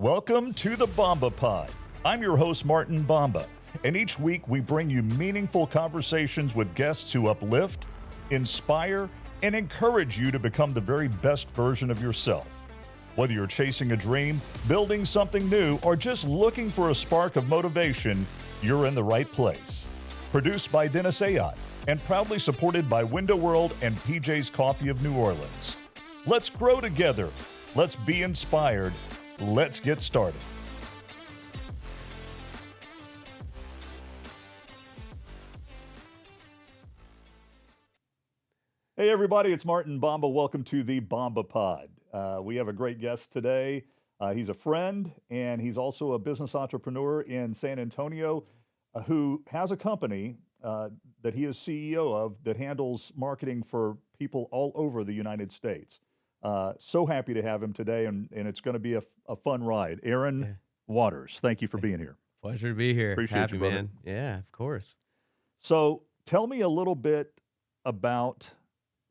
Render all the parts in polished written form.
Welcome to the Bomba Pod. I'm your host, Martin Bomba, and each week we bring you meaningful conversations with guests who uplift, inspire, and encourage you to become the very best version of yourself. Whether you're chasing a dream, building something new, or just looking for a spark of motivation, you're in the right place. Produced by Dennis Ayotte and proudly supported by Window World and PJ's Coffee of New Orleans. Let's grow together. Let's be inspired. Let's get started. Hey everybody, it's Martin Bomba. Welcome to the Bomba Pod. We have a great guest today. He's a friend and he's also a business entrepreneur in San Antonio who has a company that he is CEO of that handles marketing for people all over the United States. So happy to have him today, and it's going to be a fun ride. Aaron Waters, thank you for being here. Pleasure to be here. Appreciate Happy, you, brother. man. Yeah, of course. So tell me a little bit about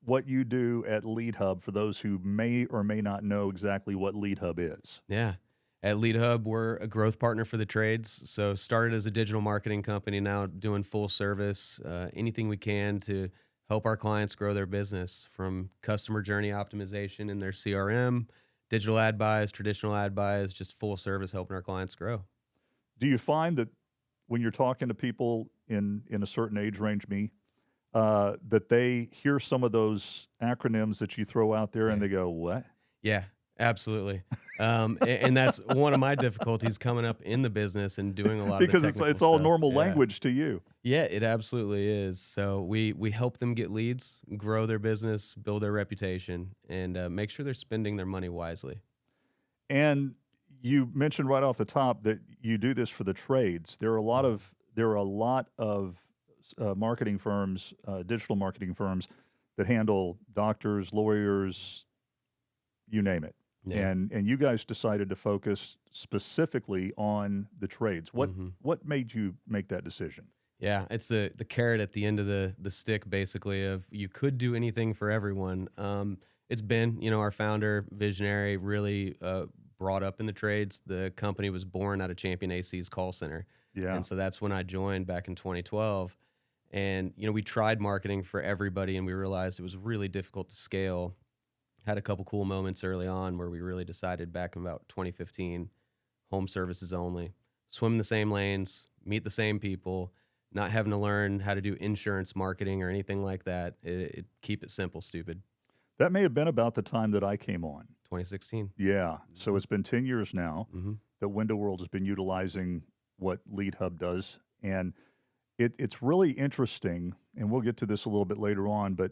what you do at Leadhub for those who may or may not know exactly what Leadhub is. Yeah. At Leadhub, we're a growth partner for the trades. So started as a digital marketing company, now doing full service, anything we can to help our clients grow their business, from customer journey optimization in their CRM, digital ad buys, traditional ad buys, just full service helping our clients grow. Do you find that when you're talking to people in a certain age range, that they hear some of those acronyms that you throw out there and they go, what? Yeah, absolutely. And that's one of my difficulties coming up in the business and doing a lot because of the it's all stuff. normal language to you. Yeah, it absolutely is. So we help them get leads, grow their business, build their reputation, and make sure they're spending their money wisely. And you mentioned right off the top that you do this for the trades. There are a lot of marketing firms, digital marketing firms that handle doctors, lawyers, you name it. Yeah. And you guys decided to focus specifically on the trades. What made you make that decision? Yeah, it's the carrot at the end of the stick, basically, of you could do anything for everyone. It's been, our founder, visionary, really brought up in the trades. The company was born out of Champion AC's call center. Yeah. And so that's when I joined back in 2012. And, we tried marketing for everybody, and we realized it was really difficult to scale. Had a couple cool moments early on where we really decided back in about 2015, home services only, swim the same lanes, meet the same people, not having to learn how to do insurance marketing or anything like that. Keep it simple, stupid. That may have been about the time that I came on. 2016. Yeah. So it's been 10 years now that Window World has been utilizing what Leadhub does. And it's really interesting, and we'll get to this a little bit later on, but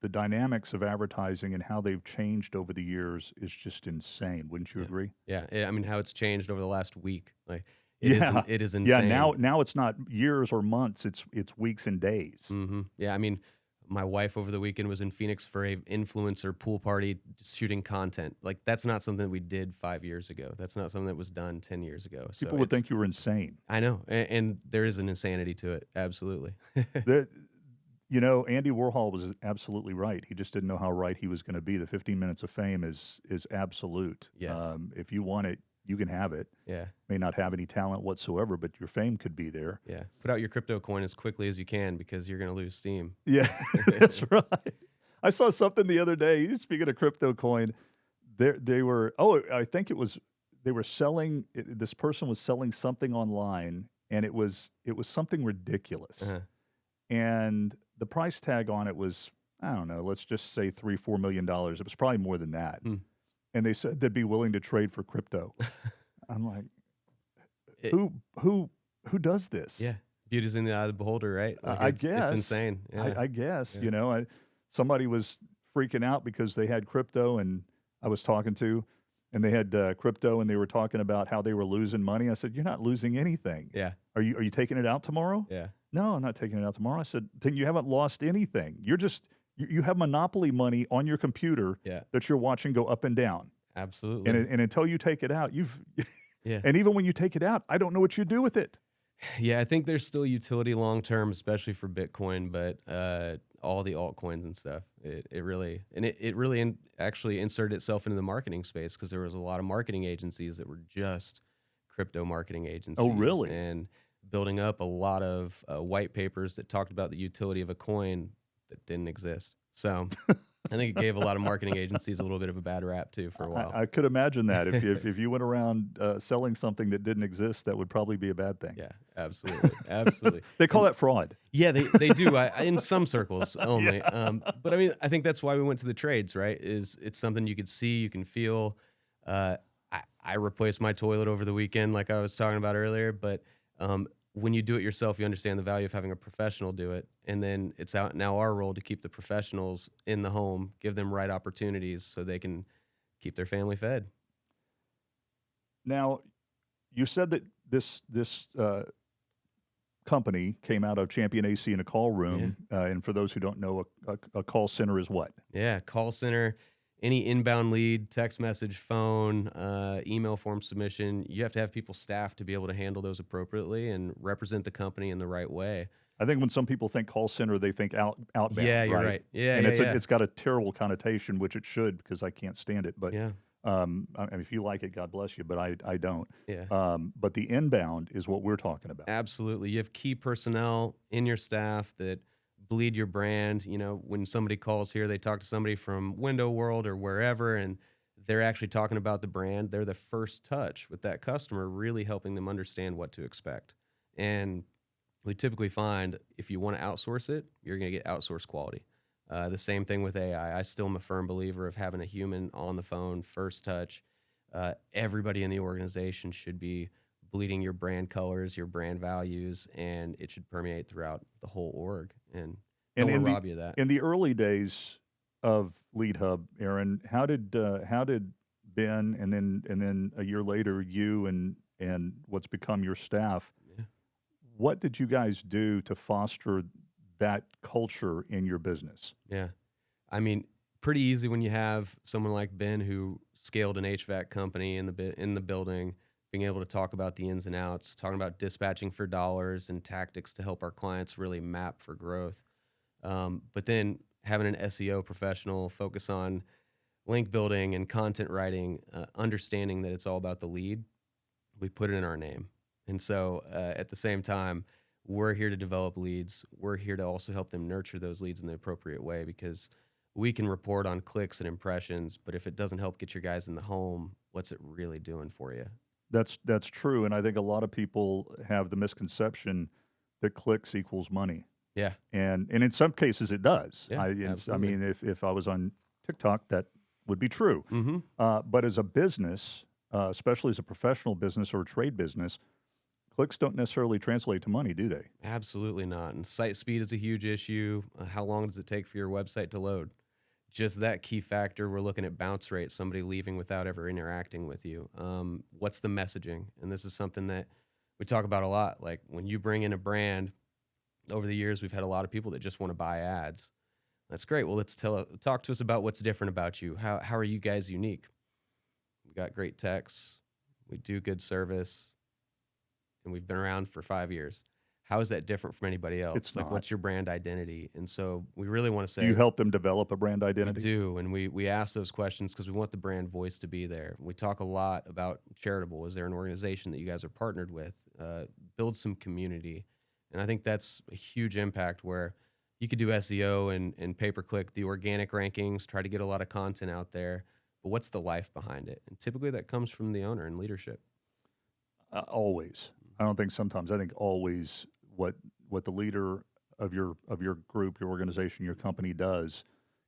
the dynamics of advertising and how they've changed over the years is just insane. Wouldn't you agree? Yeah. I mean, how it's changed over the last week. It is insane. Yeah, now it's not years or months, it's weeks and days. Mm-hmm. Yeah, I mean, my wife over the weekend was in Phoenix for a influencer pool party shooting content. That's not something that we did 5 years ago. That's not something that was done 10 years ago. So People would think you were insane. I know, and there is an insanity to it, absolutely. Andy Warhol was absolutely right. He just didn't know how right he was going to be. The 15 minutes of fame is absolute. Yes. If you want it, you can have it. Yeah. May not have any talent whatsoever, but your fame could be there. Yeah. Put out your crypto coin as quickly as you can because you're going to lose steam. Yeah, that's right. I saw something the other day. Speaking of crypto coin, they were selling. This person was selling something online, and it was something ridiculous. Uh-huh. And the price tag on it was, I don't know, let's just say $3-4 million. It was probably more than that. And they said they'd be willing to trade for crypto. I'm like, who does this? Yeah, beauty's in the eye of the beholder, right? I guess it's insane. Yeah. I guess somebody was freaking out because they had crypto, and I was talking to, and they had crypto, and they were talking about how they were losing money. I said, "You're not losing anything. Yeah. Are you taking it out tomorrow?" Yeah. No, I'm not taking it out tomorrow. I said, then you haven't lost anything. You're just you have monopoly money on your computer that you're watching go up and down. Absolutely. And until you take it out, and even when you take it out, I don't know what you do with it. Yeah, I think there's still utility long term, especially for Bitcoin, but all the altcoins and stuff. It really actually inserted itself into the marketing space because there was a lot of marketing agencies that were just crypto marketing agencies. Oh, really? And building up a lot of white papers that talked about the utility of a coin that didn't exist. So I think it gave a lot of marketing agencies a little bit of a bad rap too for a while. I could imagine that if you went around selling something that didn't exist, that would probably be a bad thing. Yeah, absolutely, absolutely. They call that fraud. Yeah, they do. In some circles only. But I mean, I think that's why we went to the trades, right? It's something you could see, you can feel. I replaced my toilet over the weekend, like I was talking about earlier. But when you do it yourself, you understand the value of having a professional do it. And then it's out now our role to keep the professionals in the home, give them right opportunities so they can keep their family fed. Now, you said that this company came out of Champion AC in a call room. And for those who don't know, a call center is what? Yeah, call center. Any inbound lead, text message, phone, email form submission, you have to have people staffed to be able to handle those appropriately and represent the company in the right way. I think when some people think call center, they think outbound. Yeah, you're right. Yeah, and yeah, it's got a terrible connotation, which it should, because I can't stand it. But yeah. I mean, if you like it, God bless you, but I don't. Yeah. But the inbound is what we're talking about. Absolutely. You have key personnel in your staff that bleed your brand. You know, when somebody calls here, they talk to somebody from Window World or wherever, and they're actually talking about the brand. They're the first touch with that customer, really helping them understand what to expect. And we typically find if you want to outsource it, you're going to get outsourced quality. The same thing with AI. I still am a firm believer of having a human on the phone, first touch. Everybody in the organization should be bleeding your brand colors, your brand values, and it should permeate throughout the whole org. And don't want to rob you of that. In the early days of Leadhub, Aaron, how did Ben and then a year later you and what's become your staff, what did you guys do to foster that culture in your business? Yeah, I mean, pretty easy when you have someone like Ben who scaled an HVAC company in the building, being able to talk about the ins and outs, talking about dispatching for dollars and tactics to help our clients really map for growth. But then having an SEO professional focus on link building and content writing, understanding that it's all about the lead, we put it in our name. And so at the same time, we're here to develop leads. We're here to also help them nurture those leads in the appropriate way, because we can report on clicks and impressions, but if it doesn't help get your guys in the home, what's it really doing for you? That's true, and I think a lot of people have the misconception that clicks equals money. Yeah, and in some cases it does. Yeah, I mean, if I was on TikTok, that would be true. Mm-hmm. But as a business, especially as a professional business or a trade business, clicks don't necessarily translate to money, do they? Absolutely not. And site speed is a huge issue. How long does it take for your website to load? Just that key factor. We're looking at bounce rate, somebody leaving without ever interacting with you. What's the messaging? And this is something that we talk about a lot. Like when you bring in a brand, over the years, we've had a lot of people that just want to buy ads. That's great. Well, talk to us about what's different about you. How are you guys unique? We got great techs. We do good service. And we've been around for 5 years. How is that different from anybody else? It's like, not. what's your brand identity? And so we really want to say, do you help them develop a brand identity? We do, and we ask those questions because we want the brand voice to be there. We talk a lot about charitable. Is there an organization that you guys are partnered with? Build some community. And I think that's a huge impact where you could do SEO and pay-per-click, the organic rankings, try to get a lot of content out there. But what's the life behind it? And typically that comes from the owner and leadership. Always. I don't think sometimes. I think always what the leader of your group, your organization, your company does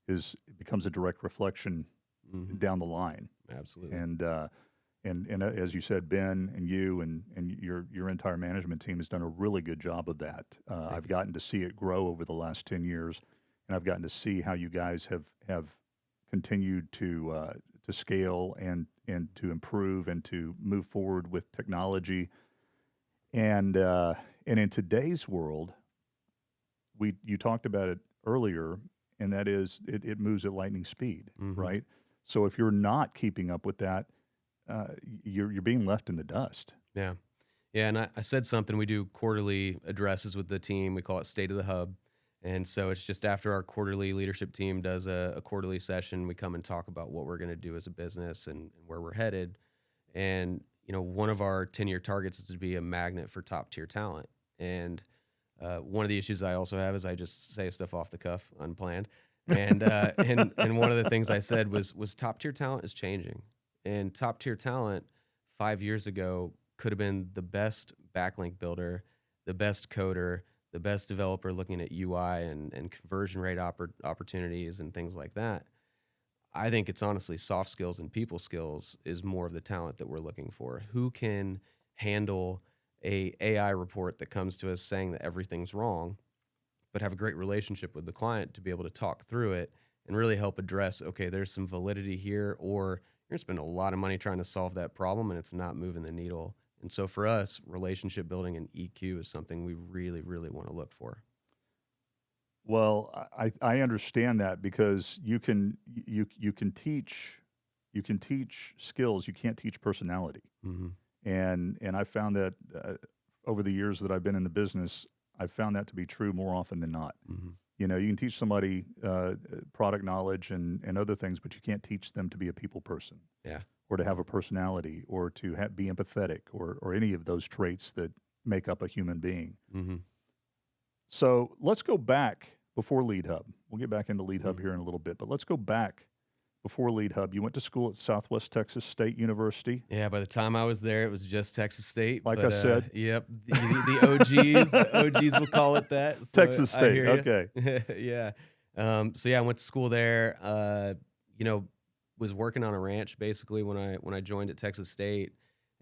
is it becomes a direct reflection down the line. Absolutely. And as you said, Ben and you and your entire management team has done a really good job of that. I've gotten to see it grow over the last 10 years, and I've gotten to see how you guys have continued to scale and to improve and to move forward with technology. And in today's world, you talked about it earlier, and that is it moves at lightning speed, right? So if you're not keeping up with that, you're being left in the dust. Yeah. And I said something. We do quarterly addresses with the team. We call it State of the Hub. And so it's just after our quarterly leadership team does a quarterly session, we come and talk about what we're going to do as a business and where we're headed. And, one of our 10-year targets is to be a magnet for top tier talent. And one of the issues I also have is I just say stuff off the cuff, unplanned. And and one of the things I said was top tier talent is changing. And top tier talent 5 years ago could have been the best backlink builder, the best coder, the best developer looking at UI and conversion rate opportunities and things like that. I think it's honestly soft skills and people skills is more of the talent that we're looking for. Who can handle a AI report that comes to us saying that everything's wrong, but have a great relationship with the client to be able to talk through it and really help address, okay, there's some validity here, or you're going to spend a lot of money trying to solve that problem and it's not moving the needle. And so for us, relationship building and EQ is something we really, really want to look for. Well, I understand that because you can teach skills, you can't teach personality. Mm-hmm. And I found that over the years that I've been in the business, I've found that to be true more often than not. Mm-hmm. You can teach somebody product knowledge and other things, but you can't teach them to be a people person. Yeah. Or to have a personality, or to be empathetic, or any of those traits that make up a human being. Mm-hmm. So let's go back before Leadhub. We'll get back into Leadhub here in a little bit, but let's go back before Leadhub. You went to school at Southwest Texas State University. Yeah, by the time I was there, it was just Texas State. Like I said. Yep, the OGs, the OGs will call it that. So Texas State, okay. Yeah. So yeah, I went to school there. Was working on a ranch basically when I joined at Texas State,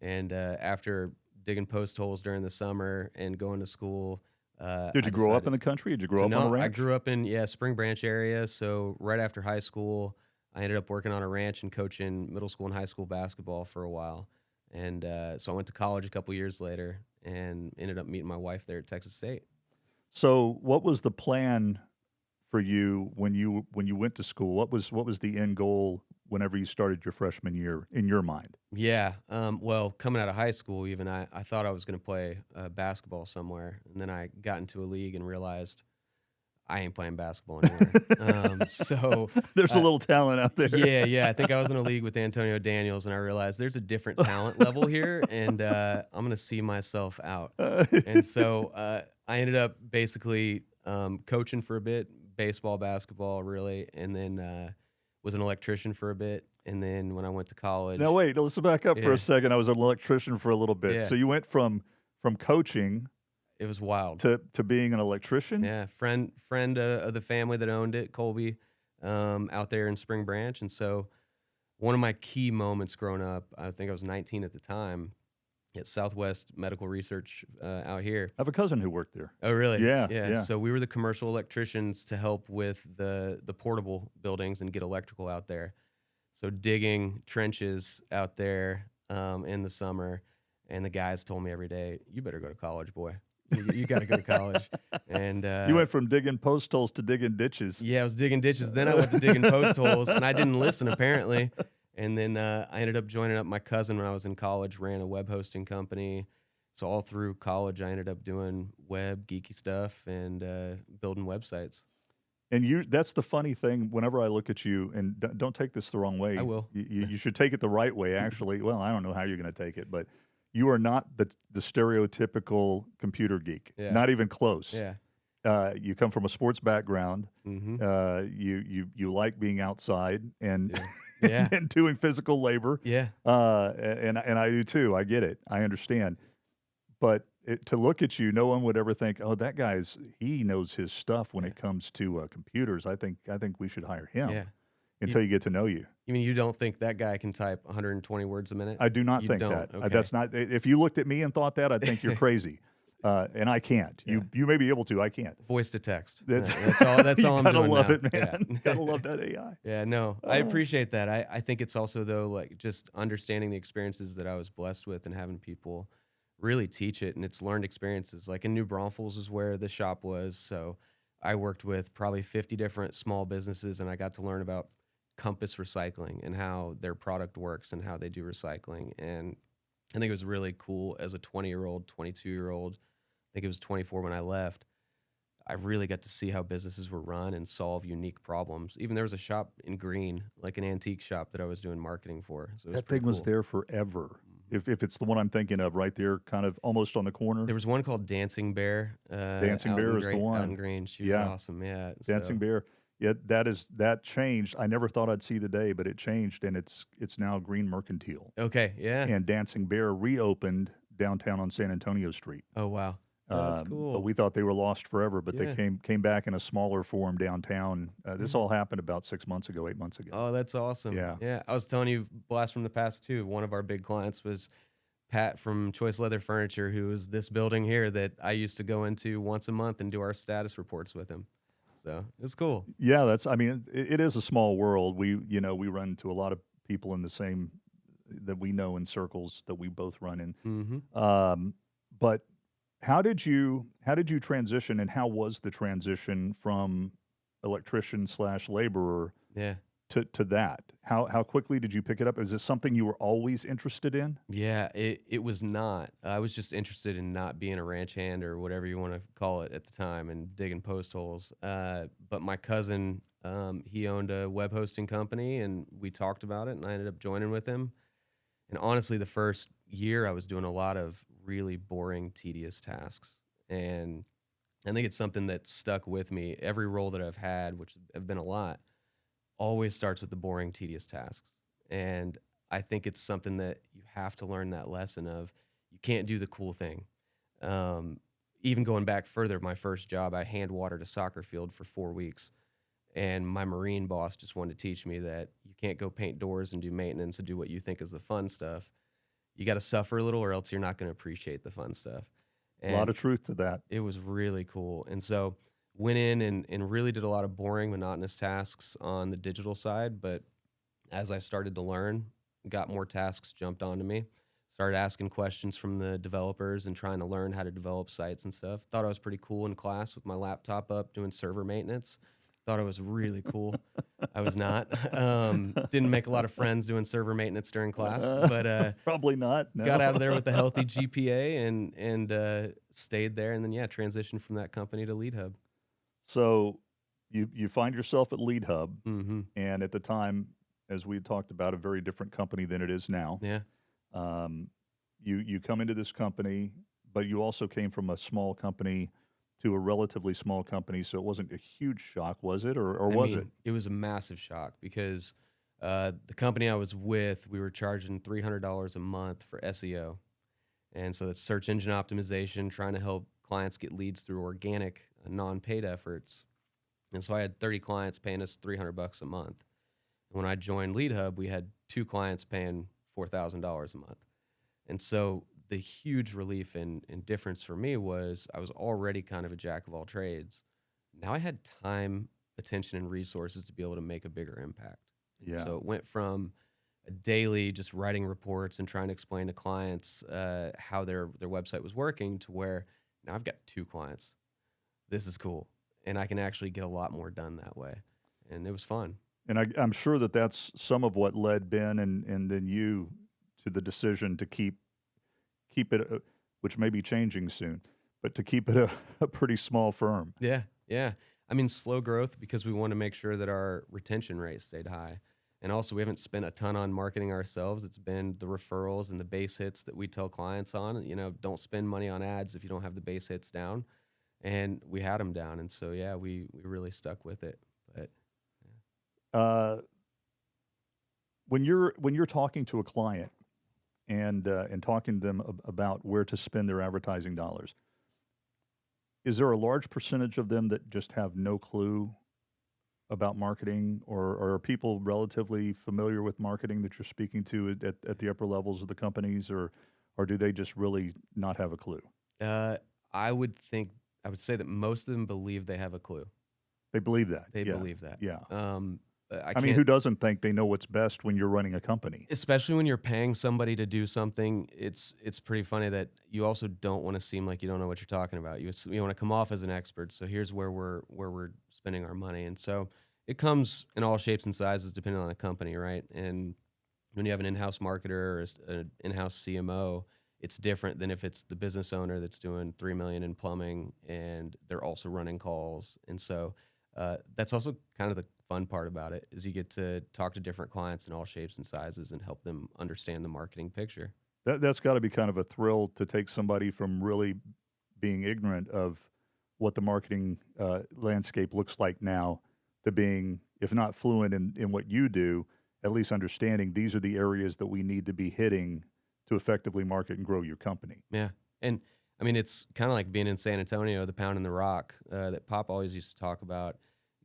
and after digging post holes during the summer and going to school. Did you grow up in the country? Did you grow up on a ranch? I grew up in Spring Branch area. So right after high school, I ended up working on a ranch and coaching middle school and high school basketball for a while. And so I went to college a couple years later and ended up meeting my wife there at Texas State. So what was the plan for you when you went to school? What was the end goal whenever you started your freshman year in your mind? Yeah. Well, coming out of high school, even I thought I was going to play basketball somewhere. And then I got into a league and realized I ain't playing basketball anymore. So there's a little talent out there. Yeah. I think I was in a league with Antonio Daniels, and I realized there's a different talent level here, and I'm going to see myself out. And so I ended up basically coaching for a bit, baseball, basketball, really, and then was an electrician for a bit. And then when I went to college. Now wait, let's back up for a second. I was an electrician for a little bit. Yeah. So you went from coaching. It was wild. To being an electrician? Yeah, friend of the family that owned it, Colby, out there in Spring Branch. And so one of my key moments growing up, I think I was 19 at the time, at Southwest Medical Research out here. I have a cousin who worked there. Oh, really? Yeah. So we were the commercial electricians to help with the portable buildings and get electrical out there. So digging trenches out there in the summer, and the guys told me every day, "You better go to college, boy. You got to go to college." And you went from digging post holes to digging ditches. Yeah, I was digging ditches. Then I went to digging post holes, and I didn't listen apparently. And then I ended up joining up my cousin when I was in college, ran a web hosting company. So all through college, I ended up doing web geeky stuff and building websites. And that's the funny thing. Whenever I look at you, and don't take this the wrong way. I will. You should take it the right way, actually. Well, I don't know how you're going to take it, but you are not the stereotypical computer geek. Yeah. Not even close. Yeah. You come from a sports background. Mm-hmm. You like being outside and Yeah. and doing physical labor. Yeah. And I do too. I get it. I understand. But to look at you, no one would ever think, "Oh, that he knows his stuff when it comes to computers. I think we should hire him." Yeah. Until you get to know you. You mean you don't think that guy can type 120 words a minute? I do not think don't? that. Okay. That's not. If you looked at me and thought that, I'd think you're crazy. And I can't. Yeah. You may be able to. I can't. Voice to text. That's all. That's all I'm doing. You gotta love now. it, man. Yeah. Gotta love that AI. Yeah, no, I appreciate that. I think it's also though like just understanding the experiences that I was blessed with and having people really teach it, and it's learned experiences. Like in New Braunfels is where the shop was, so I worked with probably 50 different small businesses, and I got to learn about Compass Recycling and how their product works and how they do recycling. And I think it was really cool as a 20-year-old, 22-year-old. I think it was 24 when I left. I really got to see how businesses were run and solve unique problems. Even there was a shop in Green, like an antique shop that I was doing marketing for. So it was That pretty thing was cool. there forever. Mhm. If it's the one I'm thinking of, right there, kind of almost on the corner. There was one called Dancing Bear, Dancing Bear is the Out in one. Green. She was Yeah, awesome. Yeah. Dancing So Bear. Yeah, that changed. I never thought I'd see the day, but it changed, and it's now Green Mercantile. okay, yeah. And Dancing Bear reopened downtown on San Antonio Street. Oh wow, that's But cool. we thought they were lost forever, but they Yeah. came back in a smaller form downtown. This Yeah. all happened about 6 months ago, 8 months ago. Oh, that's awesome. Yeah. Yeah, I was telling you, blast from the past too. One of our big clients was Pat from Choice Leather Furniture, who is this building here that I used to go into once a month and do our status reports with him. So it's cool. Yeah, I mean, it is a small world. We run into a lot of people in the same that we know in circles that we both run in. Mm-hmm. But how did you transition, and how was the transition from electrician slash laborer Yeah. to that? How quickly did you pick it up? Is this something you were always interested in? Yeah, it was not. I was just interested in not being a ranch hand or whatever you want to call it at the time and digging post holes. But my cousin, he owned a web hosting company and we talked about it and I ended up joining with him. And honestly, the first year I was doing a lot of really boring, tedious tasks. And I think it's something that stuck with me. Every role that I've had, which have been a lot, always starts with the boring, tedious tasks. And I think it's something that you have to learn that lesson of you can't do the cool thing. Even going back further, my first job, I hand watered a soccer field for 4 weeks. And my Marine boss just wanted to teach me that you can't go paint doors and do maintenance and do what you think is the fun stuff. You got to suffer a little or else you're not going to appreciate the fun stuff. A lot And of truth to that. it was really cool. And so went in and really did a lot of boring, monotonous tasks on the digital side. But as I started to learn, got more tasks jumped onto me, started asking questions from the developers and trying to learn how to develop sites and stuff. Thought I was pretty cool in class with my laptop up doing server maintenance. Thought I was really cool. I was not. Didn't make a lot of friends doing server maintenance during class, but Probably not. No. got out of there with a healthy GPA and stayed there. And then, yeah, transitioned from that company to Leadhub. So you find yourself at Leadhub, Mm-hmm. and at the time, as we had talked about, a very different company than it is now. Yeah. Um, you come into this company, but you also came from a small company to a relatively small company, so it wasn't a huge shock, was it, or was it? It was a massive shock because the company I was with, we were charging $300 a month for SEO. And so that's search engine optimization, trying to help clients get leads through organic, non-paid efforts. And so I had 30 clients paying us $300 a month. When I joined Leadhub, we had 2 clients paying $4,000 a month. And so the huge relief and difference for me was I was already kind of a jack of all trades. Now I had time, attention, and resources to be able to make a bigger impact. Yeah. So it went from a daily just writing reports and trying to explain to clients how their website was working to where now I've got 2 clients. This is cool. And I can actually get a lot more done that way. And it was fun. And I'm sure that that's some of what led Ben and then you to the decision to keep it, which may be changing soon, but to keep it a pretty small firm. Yeah, yeah. I mean, slow growth because we want to make sure that our retention rate stayed high. And also, we haven't spent a ton on marketing ourselves. It's been the referrals and the base hits that we tell clients on. You know, don't spend money on ads if you don't have the base hits down. And we had them down. And so, yeah, we really stuck with it. But When you're talking to a client and talking to them about where to spend their advertising dollars, is there a large percentage of them that just have no clue about marketing, or are people relatively familiar with marketing that you're speaking to at the upper levels of the companies, or do they just really not have a clue? I would say that most of them believe they have a clue. They believe that. They Yeah. believe that. Yeah. I mean, who doesn't think they know what's best when you're running a company? especially when you're paying somebody to do something, it's pretty funny that you also don't want to seem like you don't know what you're talking about. You want to come off as an expert. So here's where we're spending our money, and so it comes in all shapes and sizes depending on the company, right? And when you have an in-house marketer or an in-house CMO, it's different than if it's the business owner that's doing 3 million in plumbing and they're also running calls. And so that's also kind of the fun part about it, is you get to talk to different clients in all shapes and sizes and help them understand the marketing picture. That's got to be kind of a thrill to take somebody from really being ignorant of what the marketing landscape looks like now to being, if not fluent in what you do, at least understanding these are the areas that we need to be hitting to effectively market and grow your company. Yeah. And I mean, it's kind of like being in San Antonio, the pound and the rock that Pop always used to talk about.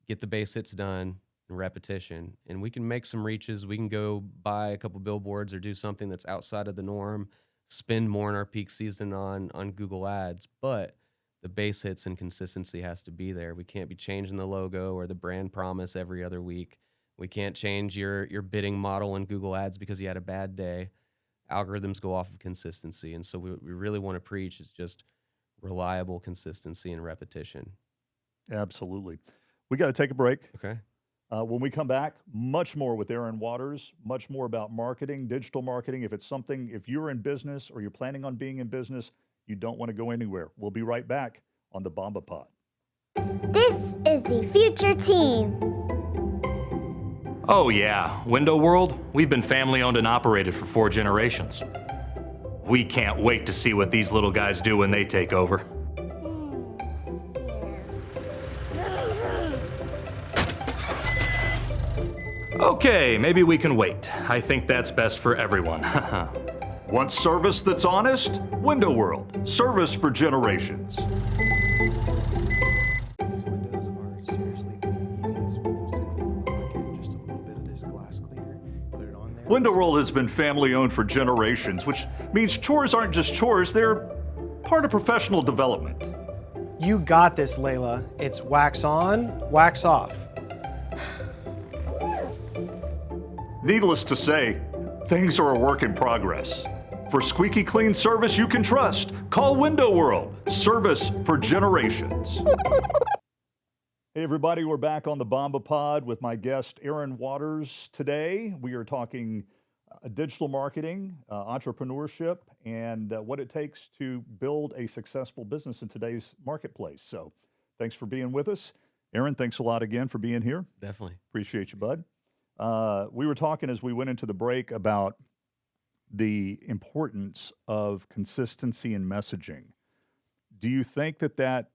Get the base hits done and repetition. And we can make some reaches. We can go buy a couple billboards or do something that's outside of the norm, spend more in our peak season on Google Ads. But the base hits and consistency has to be there. We can't be changing the logo or the brand promise every other week. We can't change your bidding model in Google Ads because you had a bad day. Algorithms go off of consistency. And so we really want to preach is just reliable consistency and repetition. Absolutely. We got to take a break. Okay. When we come back, much more with Aaron Waters, much more about marketing, digital marketing. If you're in business or you're planning on being in business, you don't want to go anywhere. We'll be right back on the Bomba Pod. This is the future team. Oh yeah, Window World, we've been family owned and operated for 4 generations. We can't wait to see what these little guys do when they take over. Okay, maybe we can wait. I think that's best for everyone. Want service that's honest? Window World, service for generations. These windows are seriously the easiest windows to clean on the market. Just a little bit of this glass cleaner, put it on there. Window World has been family owned for generations, which means chores aren't just chores, they're part of professional development. You got this, Layla. It's wax on, wax off. Needless to say, things are a work in progress. For squeaky clean service you can trust, call Window World, service for generations. Hey everybody, we're back on the Bomba Pod with my guest Aaron Waters today. We are talking digital marketing, entrepreneurship, and what it takes to build a successful business in today's marketplace. So thanks for being with us. Aaron, thanks a lot again for being here. Definitely. Appreciate you, bud. We were talking as we went into the break about the importance of consistency in messaging. Do you think that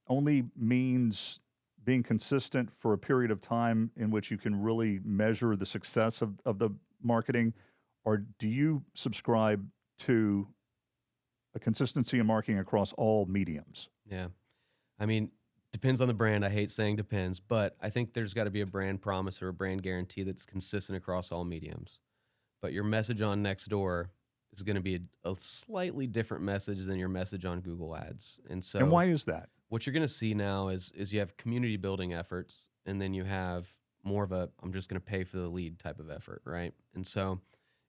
only means being consistent for a period of time in which you can really measure the success of the marketing? Or do you subscribe to a consistency in marketing across all mediums? Yeah. I mean, depends on the brand. I hate saying depends, but I think there's got to be a brand promise or a brand guarantee that's consistent across all mediums. But your message on Nextdoor is going to be a slightly different message than your message on Google Ads. And so, And why is that? what you're going to see now is you have community building efforts, and then you have more of a I'm just going to pay for the lead type of effort, right? And so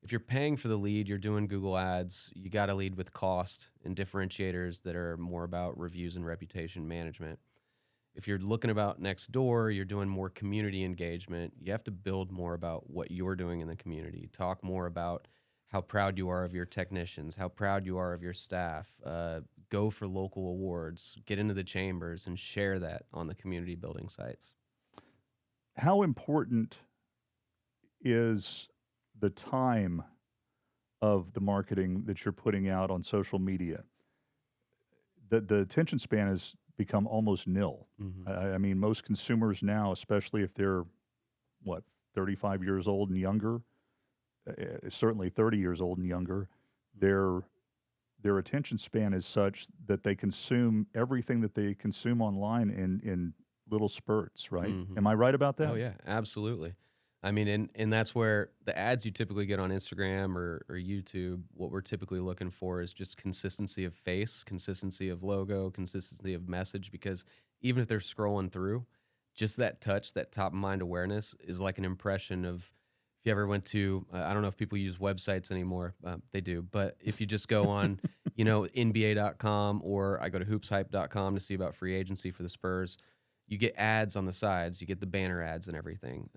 if you're paying for the lead, you're doing Google Ads, you got to lead with cost and differentiators that are more about reviews and reputation management. If you're looking about Nextdoor, you're doing more community engagement. You have to build more about what you're doing in the community. Talk more about how proud you are of your technicians, how proud you are of your staff. Go for local awards, get into the chambers, and share that on the community building sites. How important is the time of the marketing that you're putting out on social media? The attention span has become almost nil. Mm-hmm. I mean, most consumers now, especially if they're, 35 years old and younger, certainly 30 years old and younger, their attention span is such that they consume everything that they consume online in little spurts, right? Mm-hmm. Am I right about that? Oh, yeah, absolutely. I mean, and that's where the ads you typically get on Instagram or YouTube, what we're typically looking for is just consistency of face, consistency of logo, consistency of message, because even if they're scrolling through, just that touch, that top of mind awareness is like an impression of, if you ever went to, I don't know if people use websites anymore, they do, but if you just go on, NBA.com, or I go to hoopshype.com to see about free agency for the Spurs, you get ads on the sides, you get the banner ads and everything.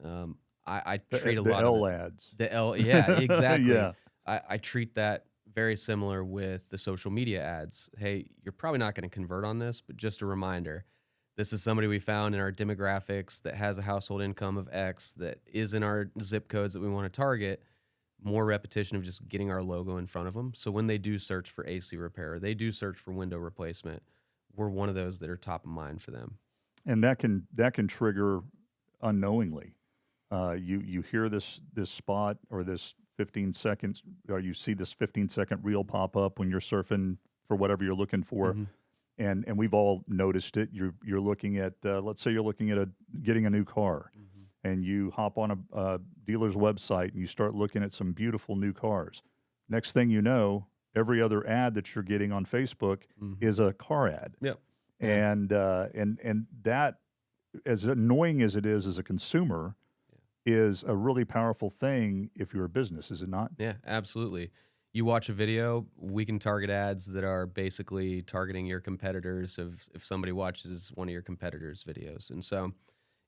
I treat a lot L of ads. the L, yeah, exactly. Yeah. I treat that very similar with the social media ads. Hey, you're probably not going to convert on this, but just a reminder, this is somebody we found in our demographics that has a household income of X that is in our zip codes that we want to target. More repetition of just getting our logo in front of them. So when they do search for AC repair, they do search for window replacement, we're one of those that are top of mind for them. And that can trigger unknowingly. You hear this spot or this 15 seconds, or you see this 15-second reel pop up when you're surfing for whatever you're looking for. Mm-hmm. And we've all noticed it. You're looking at, let's say you're looking at getting a new car, and you hop on a dealer's website and you start looking at some beautiful new cars. Next thing you know, every other ad that you're getting on Facebook is a car ad. Yep. And that, as annoying as it is as a consumer, is a really powerful thing if you're a business, is it not? Yeah, absolutely. You watch a video, we can target ads that are basically targeting your competitors if somebody watches one of your competitors' videos. And so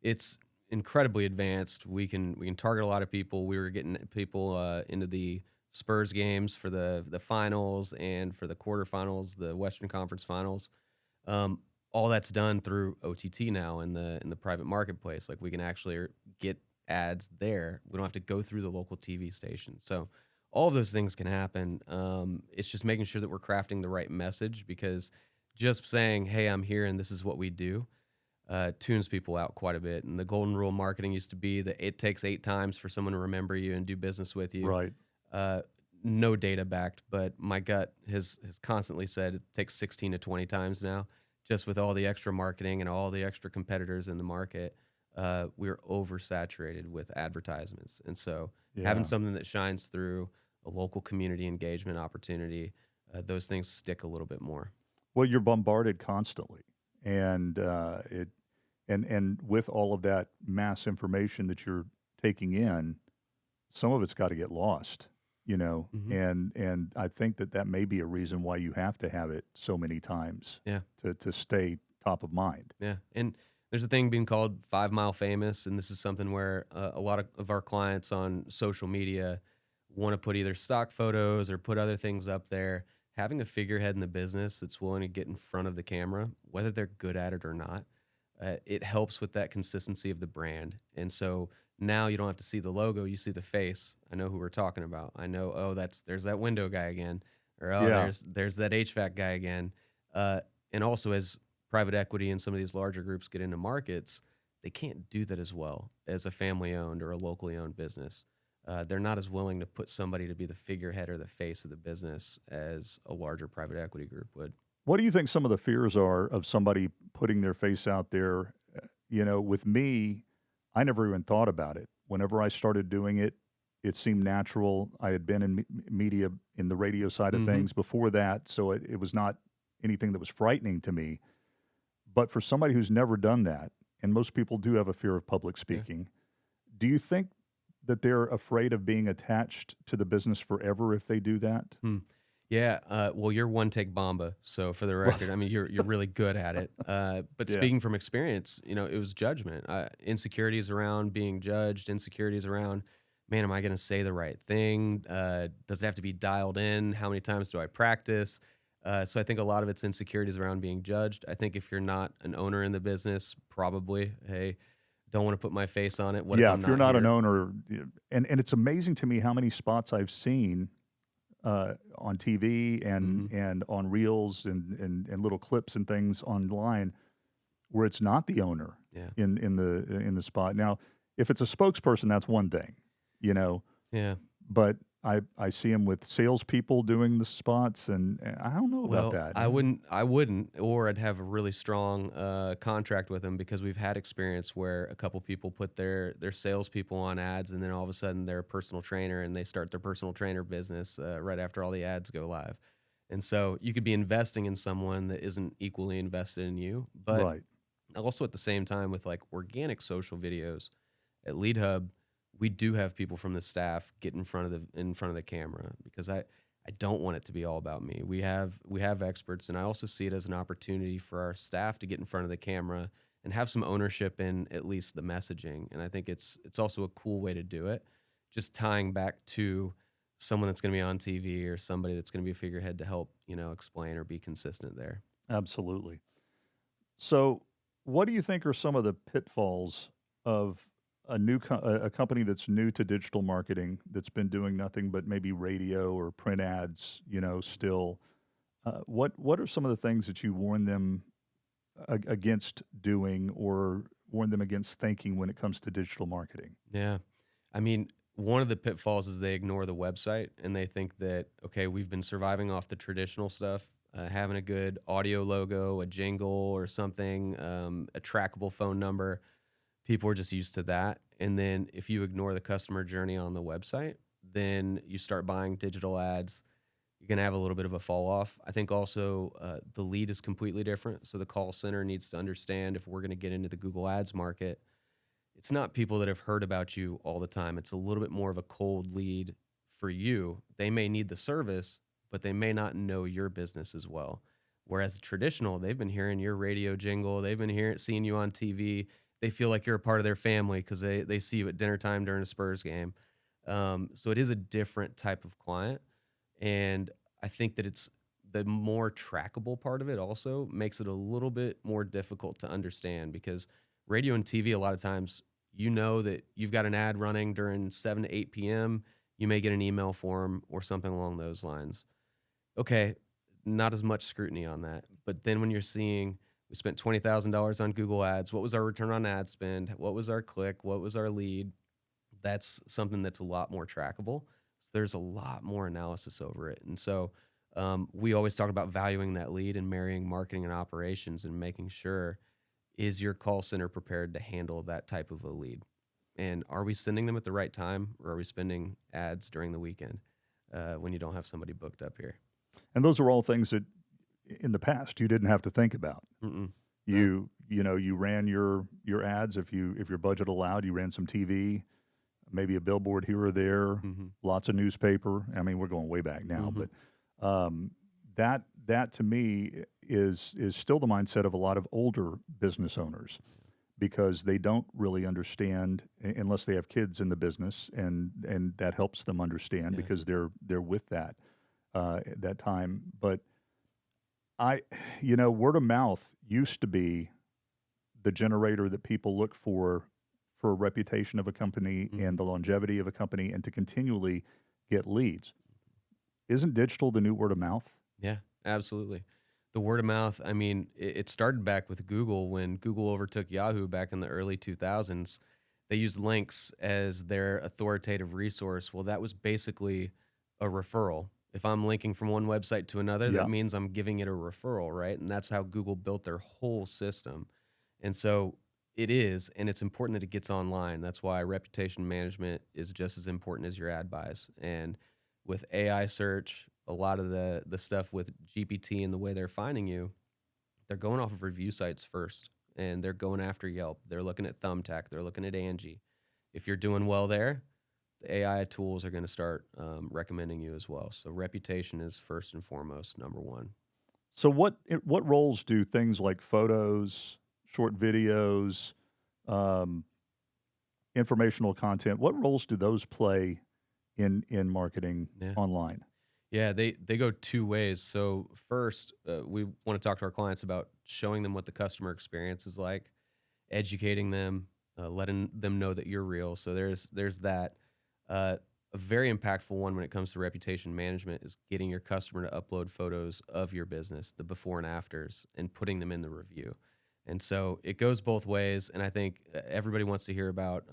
it's incredibly advanced. We can target a lot of people. We were getting people into the Spurs games for the finals and for the quarterfinals, the Western Conference Finals. All that's done through OTT now in the private marketplace. Like, we can actually get ads there. We don't have to go through the local TV station. So all of those things can happen. It's just making sure that we're crafting the right message, because just saying, hey, I'm here and this is what we do, tunes people out quite a bit. And the golden rule marketing used to be that it takes 8 times for someone to remember you and do business with you. Right. No data backed, but my gut has constantly said it takes 16 to 20 times now, just with all the extra marketing and all the extra competitors in the market. We're oversaturated with advertisements. And so having something that shines through, a local community engagement opportunity, those things stick a little bit more. Well, you're bombarded constantly, and and with all of that mass information that you're taking in, some of it's got to get lost, and I think that may be a reason why you have to have it so many times, to stay top of mind. Yeah, and there's a thing being called 5 Mile Famous, and this is something where a lot of our clients on social media want to put either stock photos or put other things up there. Having a figurehead in the business that's willing to get in front of the camera, whether they're good at it or not, it helps with that consistency of the brand. And so now you don't have to see the logo, you see the face. I know who we're talking about. I know, there's that window guy again, or there's that HVAC guy again. And also, as private equity and some of these larger groups get into markets, they can't do that as well as a family-owned or a locally owned business. They're not as willing to put somebody to be the figurehead or the face of the business as a larger private equity group would. What do you think some of the fears are of somebody putting their face out there? With me, I never even thought about it. Whenever I started doing it, it seemed natural. I had been in media, in the radio side of things before that, so it was not anything that was frightening to me. But for somebody who's never done that, and most people do have a fear of public speaking, do you think that they're afraid of being attached to the business forever if they do that? Yeah, well, you're one take Bomba, so for the record, I mean, you're really good at it. But speaking from experience, it was judgment, insecurities around being judged, insecurities around, man, am I going to say the right thing? Does it have to be dialed in? How many times do I practice? So I think a lot of it's insecurities around being judged. I think if you're not an owner in the business, probably, hey, don't want to put my face on it. What if you're not here? an owner, and it's amazing to me how many spots I've seen on TV and on reels and little clips and things online where it's not the owner in the spot. Now, if it's a spokesperson, that's one thing, Yeah. But I see them with salespeople doing the spots, and I don't know about that. I wouldn't, or I'd have a really strong contract with them, because we've had experience where a couple people put their salespeople on ads, and then all of a sudden they're a personal trainer and they start their personal trainer business right after all the ads go live. And so you could be investing in someone that isn't equally invested in you, but also at the same time with like organic social videos at Leadhub, we do have people from the staff get in front of the camera, because I don't want it to be all about me. We have experts, and I also see it as an opportunity for our staff to get in front of the camera and have some ownership in at least the messaging. And I think it's also a cool way to do it. Just tying back to someone that's going to be on TV or somebody that's going to be a figurehead to help, explain or be consistent there. Absolutely. So, what do you think are some of the pitfalls of a company that's new to digital marketing that's been doing nothing but maybe radio or print ads? Still, what are some of the things that you warn them against doing or warn them against thinking when it comes to digital marketing? Yeah. I mean, one of the pitfalls is they ignore the website and they think that, okay, we've been surviving off the traditional stuff, having a good audio logo, a jingle or something, a trackable phone number. People are just used to that. And then if you ignore the customer journey on the website, then you start buying digital ads. You're going to have a little bit of a fall off. I think also the lead is completely different. So the call center needs to understand if we're going to get into the Google Ads market, it's not people that have heard about you all the time. It's a little bit more of a cold lead for you. They may need the service, but they may not know your business as well. Whereas traditional, they've been hearing your radio jingle. They've been seeing you on TV. They feel like you're a part of their family because they see you at dinner time during a Spurs game. So it is a different type of client. And I think that it's the more trackable part of it also makes it a little bit more difficult to understand because radio and TV, a lot of times, that you've got an ad running during 7 to 8 p.m. You may get an email form or something along those lines. Okay, not as much scrutiny on that. But then when you're seeing we spent $20,000 on Google Ads, what was our return on ad spend? What was our click? What was our lead? That's something that's a lot more trackable. So there's a lot more analysis over it. And so we always talk about valuing that lead and marrying marketing and operations and making sure, is your call center prepared to handle that type of a lead? And are we sending them at the right time, or are we spending ads during the weekend when you don't have somebody booked up here? And those are all things that in the past you didn't have to think about. Mm-mm. You ran your ads if your budget allowed. You ran some TV, maybe a billboard here or there, lots of newspaper. I mean, we're going way back now, but that to me is still the mindset of a lot of older business owners because they don't really understand unless they have kids in the business, and that helps them understand because they're with that that time. But word of mouth used to be the generator that people look for a reputation of a company and the longevity of a company and to continually get leads. Isn't digital the new word of mouth? Yeah, absolutely. The word of mouth, I mean, it started back with Google when Google overtook Yahoo back in the early 2000s. They used links as their authoritative resource. Well, that was basically a referral. If I'm linking from one website to another, that means I'm giving it a referral, right? And that's how Google built their whole system. And so it is, and it's important that it gets online. That's why reputation management is just as important as your ad buys. And with AI search, a lot of the stuff with GPT and the way they're finding you, they're going off of review sites first, and they're going after Yelp. They're looking at Thumbtack. They're looking at Angie. If you're doing well there, the AI tools are going to start recommending you as well. So reputation is first and foremost, number one. So what roles do things like photos, short videos, informational content, what roles do those play in marketing online? Yeah, they go two ways. So first, we want to talk to our clients about showing them what the customer experience is like, educating them, letting them know that you're real. So there's that. A very impactful one when it comes to reputation management is getting your customer to upload photos of your business, the before and afters, and putting them in the review. And so it goes both ways. And I think everybody wants to hear about,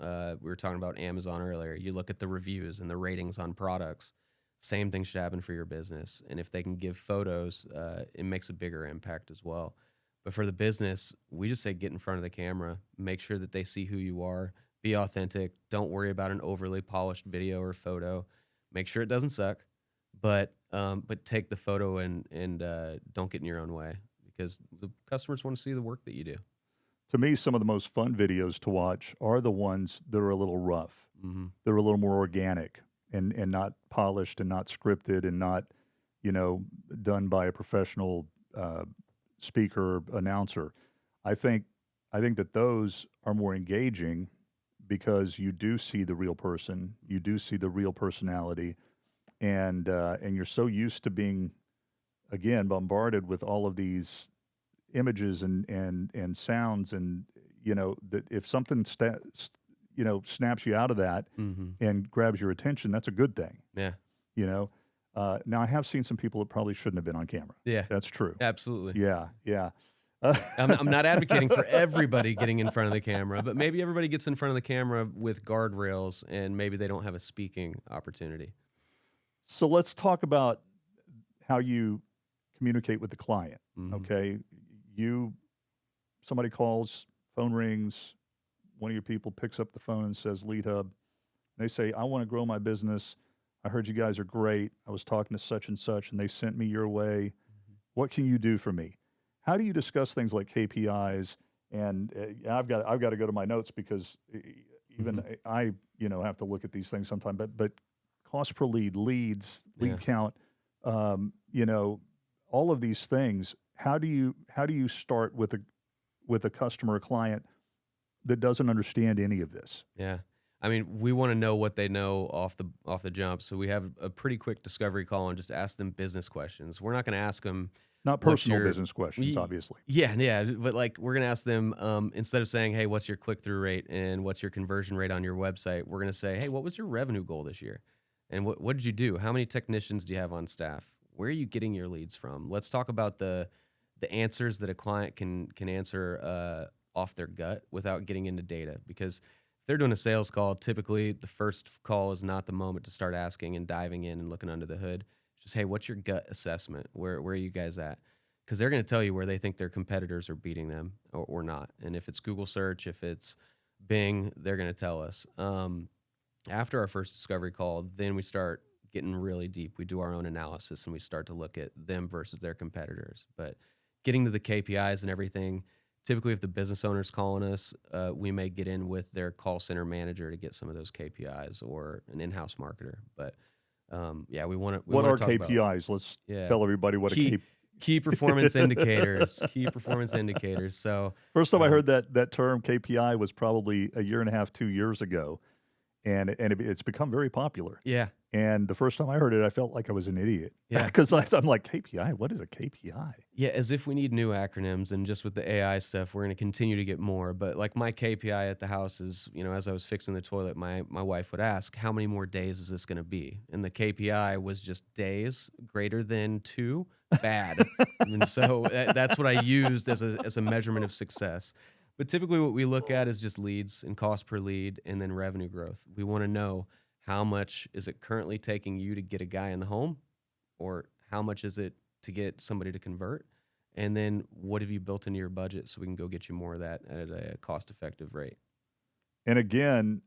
we were talking about Amazon earlier. You look at the reviews and the ratings on products. Same thing should happen for your business. And if they can give photos, it makes a bigger impact as well. But for the business, we just say get in front of the camera, make sure that they see who you are, be authentic. Don't worry about an overly polished video or photo. Make sure it doesn't suck, but take the photo and don't get in your own way because the customers want to see the work that you do. To me, some of the most fun videos to watch are the ones that are a little rough. They're a little more organic. And not polished and not scripted and not, done by a professional speaker, announcer. I think that those are more engaging because you do see the real person, you do see the real personality, and you're so used to being, again, bombarded with all of these images and sounds, and that if something snaps you out of that and grabs your attention, that's a good thing. Yeah. Now I have seen some people that probably shouldn't have been on camera. Yeah. That's true. Absolutely. Yeah. I'm not advocating for everybody getting in front of the camera, but maybe everybody gets in front of the camera with guardrails, and maybe they don't have a speaking opportunity. So let's talk about how you communicate with the client. Okay. Somebody calls, phone rings, one of your people picks up the phone and says, Leadhub. They say, I want to grow my business. I heard you guys are great. I was talking to such and such, and they sent me your way. What can you do for me? How do you discuss things like KPIs? And I've got to go to my notes because even I have to look at these things sometime. But cost per lead, leads, lead count, all of these things. How do you start with a customer or client that doesn't understand any of this? Yeah. I mean, we want to know what they know off the jump. So we have a pretty quick discovery call and just ask them business questions. We're not going to ask them not personal business questions, obviously. Yeah. But like, we're going to ask them, instead of saying, hey, what's your click-through rate and what's your conversion rate on your website? We're going to say, hey, what was your revenue goal this year? And what did you do? How many technicians do you have on staff? Where are you getting your leads from? Let's talk about the answers that a client can answer off their gut without getting into data. Because if they're doing a sales call, typically the first call is not the moment to start asking and diving in and looking under the hood. Just, hey, what's your gut assessment? Where are you guys at? Because they're going to tell you where they think their competitors are beating them or not. And if it's Google search, if it's Bing, they're going to tell us. After our first discovery call, then we start getting really deep. We do our own analysis and we start to look at them versus their competitors. But getting to the KPIs and everything, typically if the business owner's calling us, we may get in with their call center manager to get some of those KPIs or an in-house marketer. But we want to. What are KPIs? Let's tell everybody what key performance indicators. Key performance indicators. So first time I heard that term KPI was probably a year and a half, 2 years ago, and it's become very popular. Yeah. And the first time I heard it, I felt like I was an idiot. Yeah. Because I'm like, KPI? What is a KPI? Yeah, as if we need new acronyms. And just with the AI stuff, we're going to continue to get more. But like my KPI at the house is, as I was fixing the toilet, my wife would ask, how many more days is this going to be? And the KPI was just days greater than 2, bad. And so that's what I used as a measurement of success. But typically what we look at is just leads and cost per lead and then revenue growth. We want to know, how much is it currently taking you to get a guy in the home, or how much is it to get somebody to convert? And then what have you built into your budget so we can go get you more of that at a cost-effective rate? And again,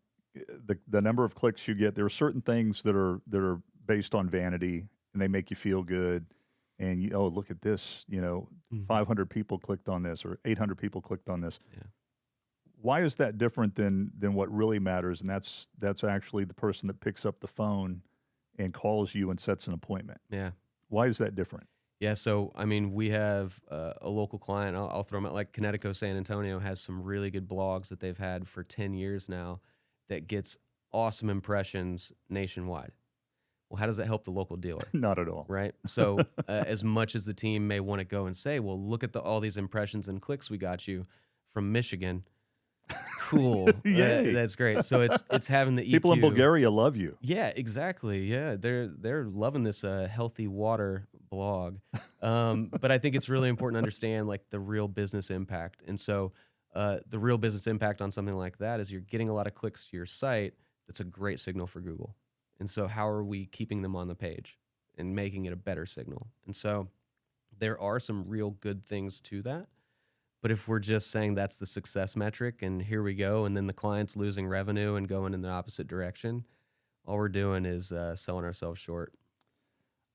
the number of clicks you get, there are certain things that are based on vanity and they make you feel good. And look at this, 500 people clicked on this or 800 people clicked on this. Yeah. Why is that different than what really matters? And that's actually the person that picks up the phone and calls you and sets an appointment. Yeah. Why is that different? Yeah. So, I mean, we have a local client. I'll throw them out. Like Connecticut, San Antonio has some really good blogs that they've had for 10 years now that gets awesome impressions nationwide. Well, how does that help the local dealer? Not at all. Right. So as much as the team may want to go and say, well, look at all these impressions and clicks we got you from Michigan. Cool. That's great. So it's having the EQ. People in Bulgaria love you. Yeah, exactly. Yeah, they're loving this healthy water blog. But I think it's really important to understand like the real business impact. And so the real business impact on something like that is you're getting a lot of clicks to your site. That's a great signal for Google. And so how are we keeping them on the page and making it a better signal? And so there are some real good things to that. But if we're just saying that's the success metric and here we go, and then the client's losing revenue and going in the opposite direction, all we're doing is selling ourselves short.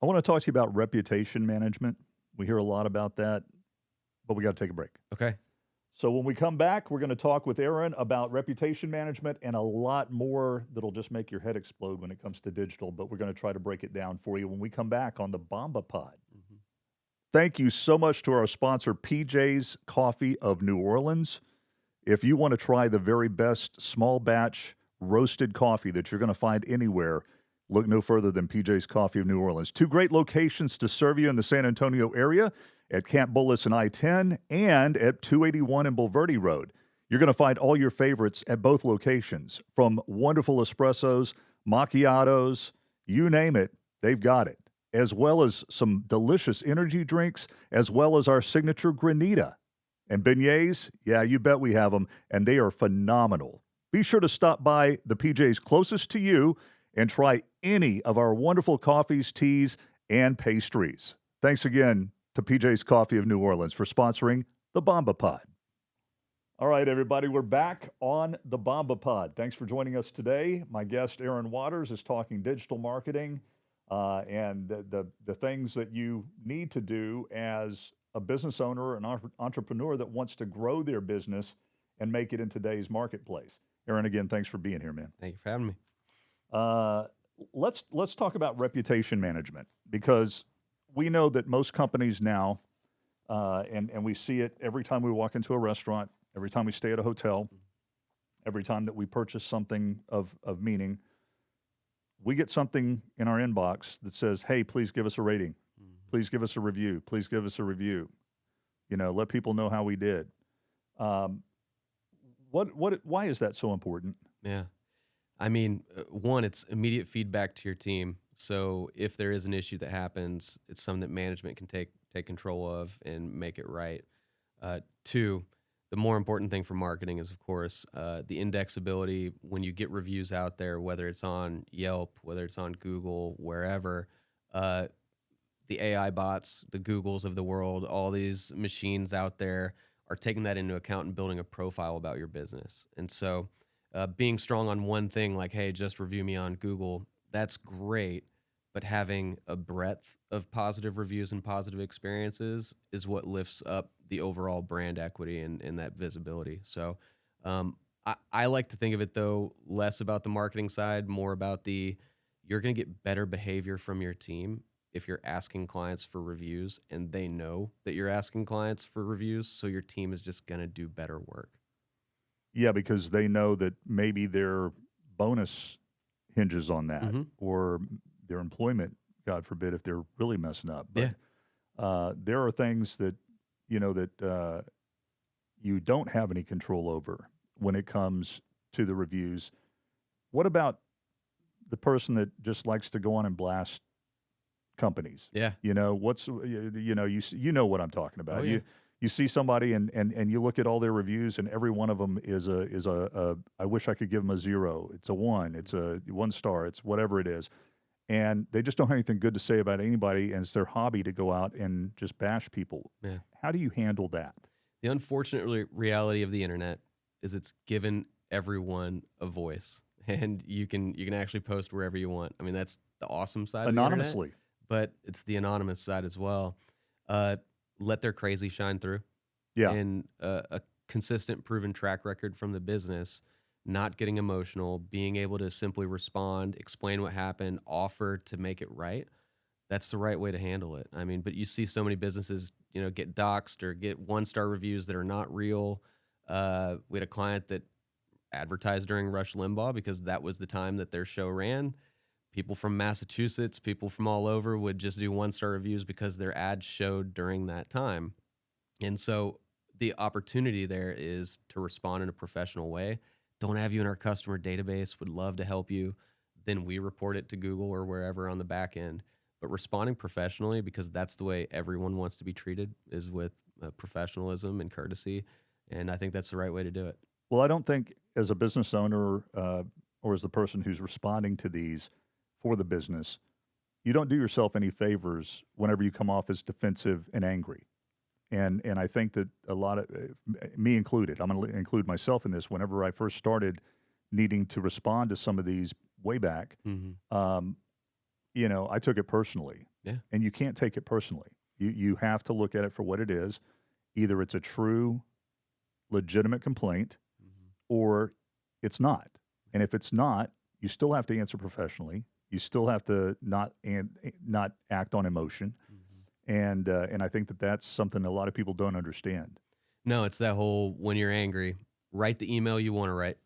I want to talk to you about reputation management. We hear a lot about that, but we got to take a break. Okay. So when we come back, we're going to talk with Aaron about reputation management and a lot more that'll just make your head explode when it comes to digital, but we're going to try to break it down for you when we come back on the Bomba Pod. Thank you so much to our sponsor, PJ's Coffee of New Orleans. If you want to try the very best small batch roasted coffee that you're going to find anywhere, look no further than PJ's Coffee of New Orleans. 2 great locations to serve you in the San Antonio area at Camp Bullis and I-10 and at 281 and Bulverde Road. You're going to find all your favorites at both locations, from wonderful espressos, macchiatos, you name it, they've got it, as well as some delicious energy drinks, as well as our signature granita. And beignets, yeah, you bet we have them, and they are phenomenal. Be sure to stop by the PJ's closest to you and try any of our wonderful coffees, teas, and pastries. Thanks again to PJ's Coffee of New Orleans for sponsoring the Bomba Pod. All right, everybody, we're back on the Bomba Pod. Thanks for joining us today. My guest, Aaron Waters, is talking digital marketing and the things that you need to do as a business owner, an entrepreneur that wants to grow their business and make it in today's marketplace. Aaron, again, thanks for being here, man. Thank you for having me. Let's talk about reputation management, because we know that most companies now, and we see it every time we walk into a restaurant, every time we stay at a hotel, every time that we purchase something of meaning, we get something in our inbox that says, hey, please give us a rating. Please give us a review. Please give us a review. Let people know how we did. Why is that so important? Yeah. I mean, one, it's immediate feedback to your team. So if there is an issue that happens, it's something that management can take control of and make it right. 2, the more important thing for marketing is, of course, the indexability. When you get reviews out there, whether it's on Yelp, whether it's on Google, wherever, the AI bots, the Googles of the world, all these machines out there are taking that into account and building a profile about your business. And so being strong on one thing, like, hey, just review me on Google, that's great. But having a breadth of positive reviews and positive experiences is what lifts up the overall brand equity and that visibility. So I like to think of it, though, less about the marketing side, more about you're going to get better behavior from your team if you're asking clients for reviews, and they know that you're asking clients for reviews, so your team is just going to do better work. Yeah, because they know that maybe their bonus hinges on that, or their employment, God forbid, if they're really messing up. But there are things that, that you don't have any control over when it comes to the reviews. What about the person that just likes to go on and blast companies? Yeah. You know what I'm talking about. Oh, yeah. You see somebody and you look at all their reviews, and every one of them is a I wish I could give them a 0. It's a 1. It's a 1 star. It's whatever it is. And they just don't have anything good to say about anybody, and it's their hobby to go out and just bash people. Yeah. How do you handle that? The unfortunate reality of the internet is it's given everyone a voice, and you can actually post wherever you want. I mean, that's the awesome side Anonymously. of the internet, but it's the anonymous side as well. Let their crazy shine through. Yeah. And a consistent, proven track record from the business, not getting emotional, being able to simply respond, explain what happened, offer to make it right. That's the right way to handle it. I mean, but you see so many businesses, get doxxed or get 1-star reviews that are not real. We had a client that advertised during Rush Limbaugh because that was the time that their show ran. People from Massachusetts, people from all over would just do 1-star reviews because their ad showed during that time. And so the opportunity there is to respond in a professional way. Don't have you in our customer database, would love to help you. Then we report it to Google or wherever on the back end. But responding professionally, because that's the way everyone wants to be treated, is with professionalism and courtesy. And I think that's the right way to do it. Well, I don't think as a business owner or as the person who's responding to these for the business, you don't do yourself any favors whenever you come off as defensive and angry. And I think that a lot of, me included, I'm going to include myself in this, whenever I first started needing to respond to some of these way back, I took it personally. Yeah. And you can't take it personally. You have to look at it for what it is. Either it's a true, legitimate complaint, or it's not. And if it's not, you still have to answer professionally. You still have to not act on emotion. And I think that that's something a lot of people don't understand. No, it's that whole, when you're angry, write the email you want to write,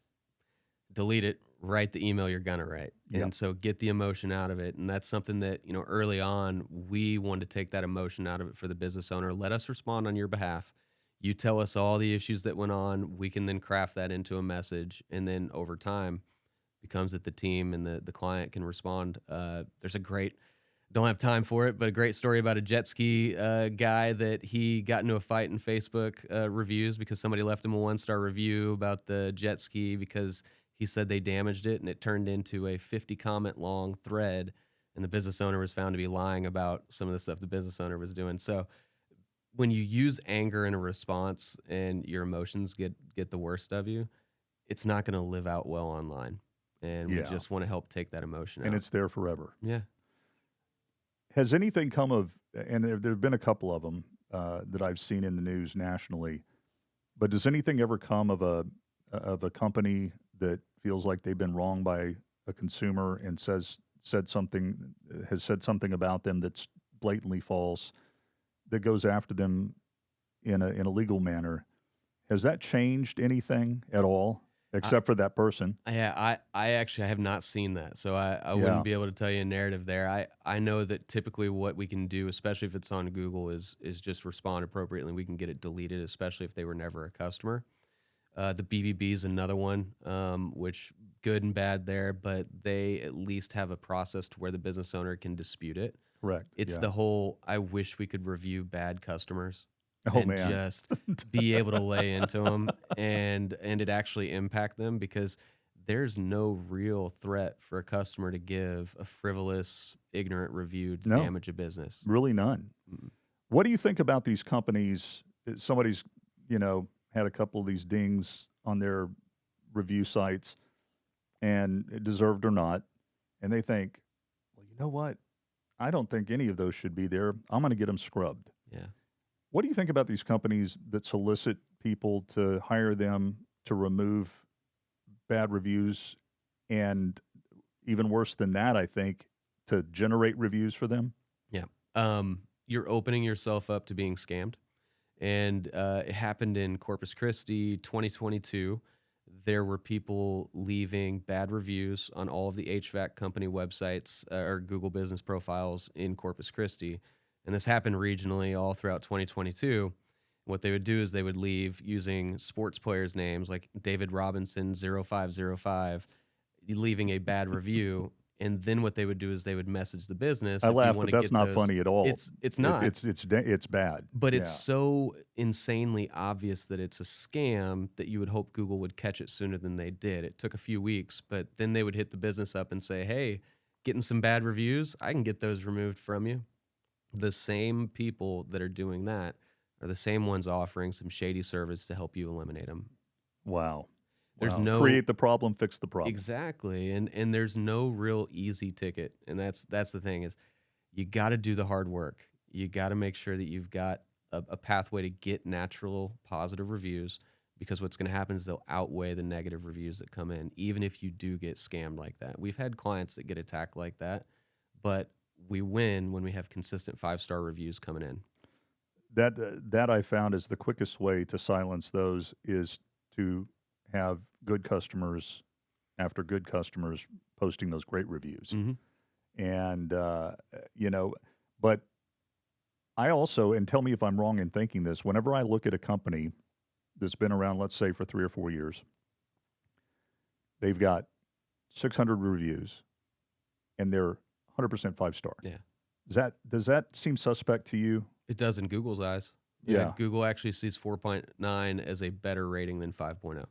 delete it, write the email you're gonna write. Yep. And so get the emotion out of it. And that's something that, early on, we wanted to take that emotion out of it for the business owner. Let us respond on your behalf. You tell us all the issues that went on. We can then craft that into a message. And then over time becomes that the team and the client can respond. There's a great, don't have time for it, but a great story about a jet ski guy that he got into a fight in Facebook reviews because somebody left him a 1-star review about the jet ski because he said they damaged it, and it turned into a 50-comment long thread, and the business owner was found to be lying about some of the stuff the business owner was doing. So when you use anger in a response and your emotions get the worst of you, it's not going to live out well online. And we just want to help take that emotion out. And it's there forever. Yeah. Has anything come of, and there have been a couple of them that I've seen in the news nationally, but does anything ever come of a company that feels like they've been wronged by a consumer and has said something about them that's blatantly false, that goes after them in a legal manner? Has that changed anything at all, except for that person? Yeah, I actually have not seen that, so I wouldn't be able to tell you a narrative there. I know that typically what we can do, especially if it's on Google, is just respond appropriately. We can get it deleted, especially if they were never a customer. The BBB is another one, which good and bad there, but they at least have a process to where the business owner can dispute it. Correct. It's the whole, I wish we could review bad customers. Oh, and man. just be able to lay into them and it actually impact them, because there's no real threat for a customer to give a frivolous, ignorant review to damage a business. Really none. What do you think about these companies? Somebody's, had a couple of these dings on their review sites, and deserved or not, and they think, well, you know what? I don't think any of those should be there. I'm going to get them scrubbed. Yeah. What do you think about these companies that solicit people to hire them to remove bad reviews, and even worse than that, I think, to generate reviews for them? Yeah. You're opening yourself up to being scammed. And it happened in Corpus Christi, 2022. There were people leaving bad reviews on all of the HVAC company websites or Google business profiles in Corpus Christi. And this happened regionally all throughout 2022. What they would do is they would leave using sports players' names like David Robinson 0505, leaving a bad review. And then what they would do is they would message the business. I laugh, but that's not funny at all. It's not. It's bad. But it's so insanely obvious that it's a scam that you would hope Google would catch it sooner than they did. It took a few weeks, but then they would hit the business up and say, hey, getting some bad reviews, I can get those removed from you. The same people that are doing that are the same ones offering some shady service to help you eliminate them. Wow. There's Wow. no Create the problem, fix the problem. Exactly. And there's no real easy ticket. And that's the thing, is you got to do the hard work. You got to make sure that you've got a pathway to get natural positive reviews, because what's going to happen is they'll outweigh the negative reviews that come in, even if you do get scammed like that. We've had clients that get attacked like that, but we win when we have consistent 5-star reviews coming in. That I found is the quickest way to silence those, is to have good customers after good customers posting those great reviews. Mm-hmm. And, but I also, and tell me if I'm wrong in thinking this, whenever I look at a company that's been around, let's say for 3 or 4 years, they've got 600 reviews and they're 100% 5-star. Yeah. Does that seem suspect to you? It does in Google's eyes. Yeah. Google actually sees 4.9 as a better rating than 5.0.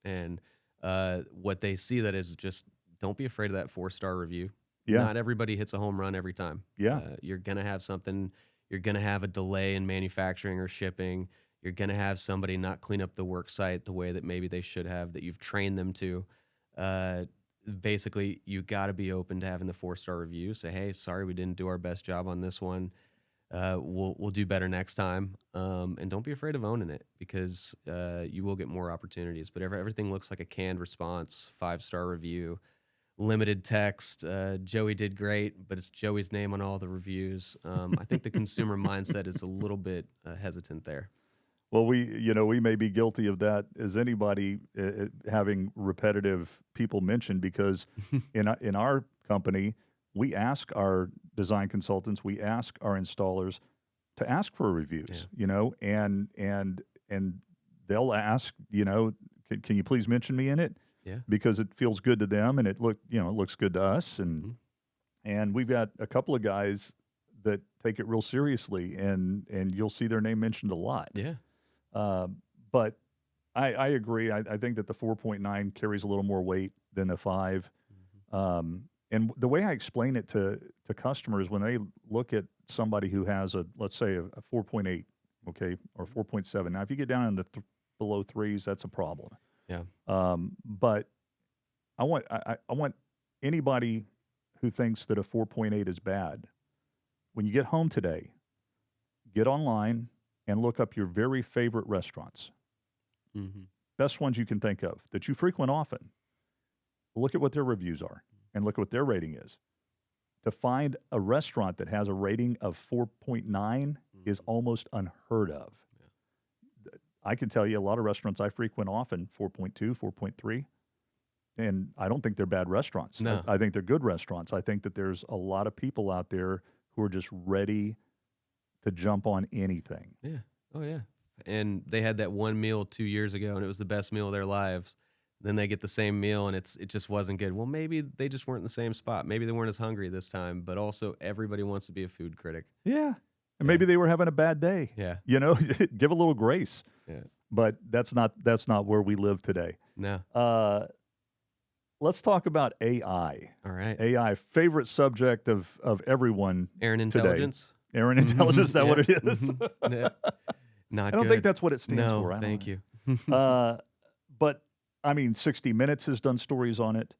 And what they see that is, just don't be afraid of that 4-star review. Yeah. Not everybody hits a home run every time. Yeah. You're going to have something. You're going to have a delay in manufacturing or shipping. You're going to have somebody not clean up the work site the way that maybe they should have, that you've trained them to. Basically, you got to be open to having the 4-star review. Say, hey, sorry, we didn't do our best job on this one. We'll do better next time. And don't be afraid of owning it, because you will get more opportunities. But everything looks like a canned response, 5-star review, limited text. Joey did great, but it's Joey's name on all the reviews. I think the consumer mindset is a little bit hesitant there. Well, we may be guilty of that as anybody, having repetitive people mention, because in our company, we ask our design consultants, we ask our installers to ask for reviews, and they'll ask, can you please mention me in it? Yeah. Because it feels good to them, and it looks good to us, and we've got a couple of guys that take it real seriously, and you'll see their name mentioned a lot. Yeah. But I agree. I think that the 4.9 carries a little more weight than the 5. And the way I explain it to customers when they look at somebody who has let's say a 4.8, okay, or 4.7. Now, if you get down in the below 3s, that's a problem. Yeah. But I want anybody who thinks that a 4.8 is bad, when you get home today, get online and look up your very favorite restaurants. Best ones you can think of that you frequent often. Look at what their reviews are and look at what their rating is. To find a restaurant that has a rating of 4.9 is almost unheard of. Yeah. I can tell you a lot of restaurants I frequent often, 4.2, 4.3, and I don't think they're bad restaurants. No. I think they're good restaurants. I think that there's a lot of people out there who are just ready to jump on anything. Yeah. Oh, yeah. And they had that one meal 2 years ago, and it was the best meal of their lives. Then they get the same meal, and it just wasn't good. Well, maybe they just weren't in the same spot. Maybe they weren't as hungry this time. But also, everybody wants to be a food critic. Yeah. And maybe they were having a bad day. Yeah. Give a little grace. Yeah. But that's not where we live today. No. Let's talk about AI. All right. AI, favorite subject of everyone. Aaron Intelligence. Today. Aaron Intelligence, is that what it is? Yeah. Not I don't think that's what it stands for. Thank you. But, I mean, 60 Minutes has done stories on it.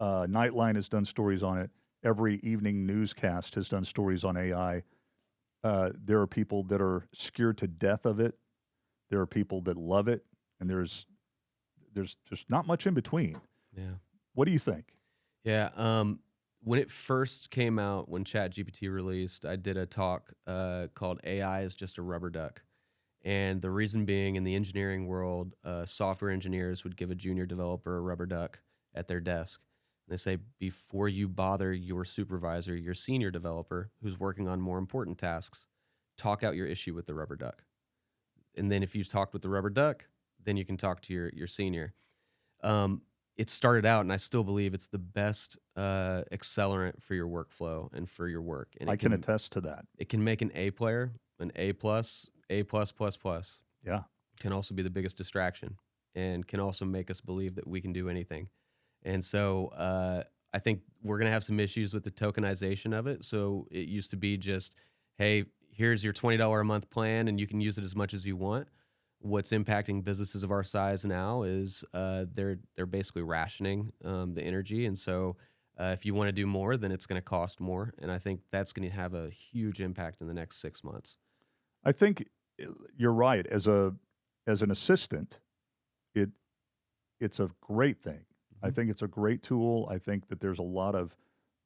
Nightline has done stories on it. Every evening newscast has done stories on AI. There are people that are scared to death of it. There are people that love it. And there's just not much in between. Yeah. What do you think? Yeah. When it first came out, when ChatGPT released, I did a talk called AI is Just a Rubber Duck. And the reason being, in the engineering world, software engineers would give a junior developer a rubber duck at their desk. And they say, before you bother your supervisor, your senior developer, who's working on more important tasks, talk out your issue with the rubber duck. And then if you've talked with the rubber duck, then you can talk to your senior. It started out, and I still believe it's the best accelerant for your workflow and for your work. And I can attest to that. It can make an A player, an A+, A+++. Yeah. Can also be the biggest distraction and can also make us believe that we can do anything. And so I think we're going to have some issues with the tokenization of it. So it used to be just, hey, here's your $20 a month plan, and you can use it as much as you want. What's impacting businesses of our size now is they're basically rationing the energy. And so if you want to do more, then it's going to cost more. And I think that's going to have a huge impact in the next 6 months. I think you're right. As an assistant, it's a great thing. I think it's a great tool. I think that there's a lot of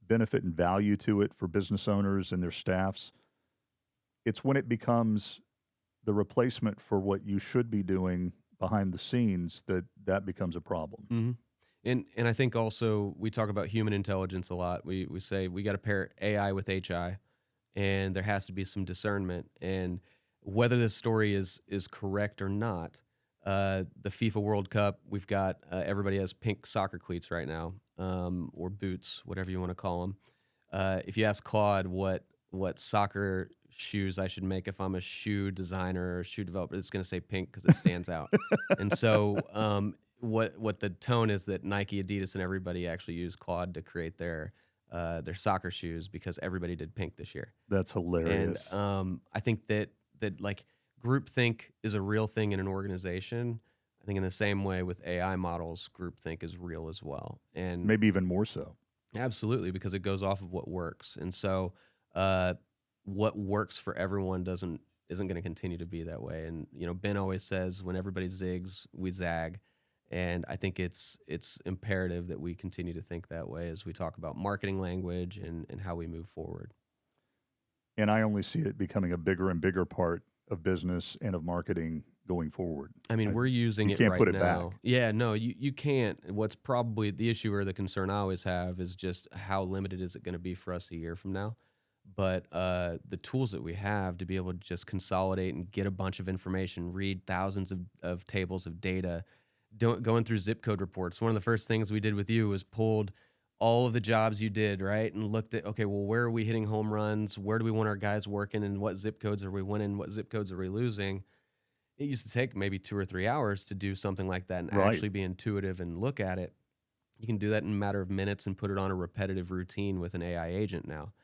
benefit and value to it for business owners and their staffs. It's when it becomes the replacement for what you should be doing behind the scenes that becomes a problem. And I think also we talk about human intelligence a lot. We say we got to pair AI with HI, and there has to be some discernment. And whether this story is correct or not, the FIFA World Cup, we've got everybody has pink soccer cleats right now, or boots, whatever you want to call them. If you ask Claude what soccer shoes I should make if I'm a shoe designer or shoe developer, it's going to say pink because it stands out. And so what the tone is that Nike, Adidas, and everybody actually use Claude to create their soccer shoes because everybody did pink this year. That's hilarious. And I think that like groupthink is a real thing in an organization. I think in the same way with AI models, groupthink is real as well. And maybe even more so. Absolutely, because it goes off of what works. And so what works for everyone isn't going to continue to be that way. And Ben always says, when everybody zigs, we zag. And I think it's imperative that we continue to think that way as we talk about marketing language and how we move forward. And I only see it becoming a bigger and bigger part of business and of marketing going forward. I mean, we're using you it can't right put it now. back. Yeah, no, you can't. What's probably the issue or the concern I always have is just how limited is it going to be for us a year from now? But the tools that we have to be able to just consolidate and get a bunch of information, read thousands of tables of data, going through zip code reports. One of the first things we did with you was pulled all of the jobs you did, right? And looked at, okay, well, where are we hitting home runs? Where do we want our guys working? And what zip codes are we winning? What zip codes are we losing? It used to take maybe 2 or 3 hours to do something like that and Right. actually be intuitive and look at it. You can do that in a matter of minutes and put it on a repetitive routine with an AI agent now.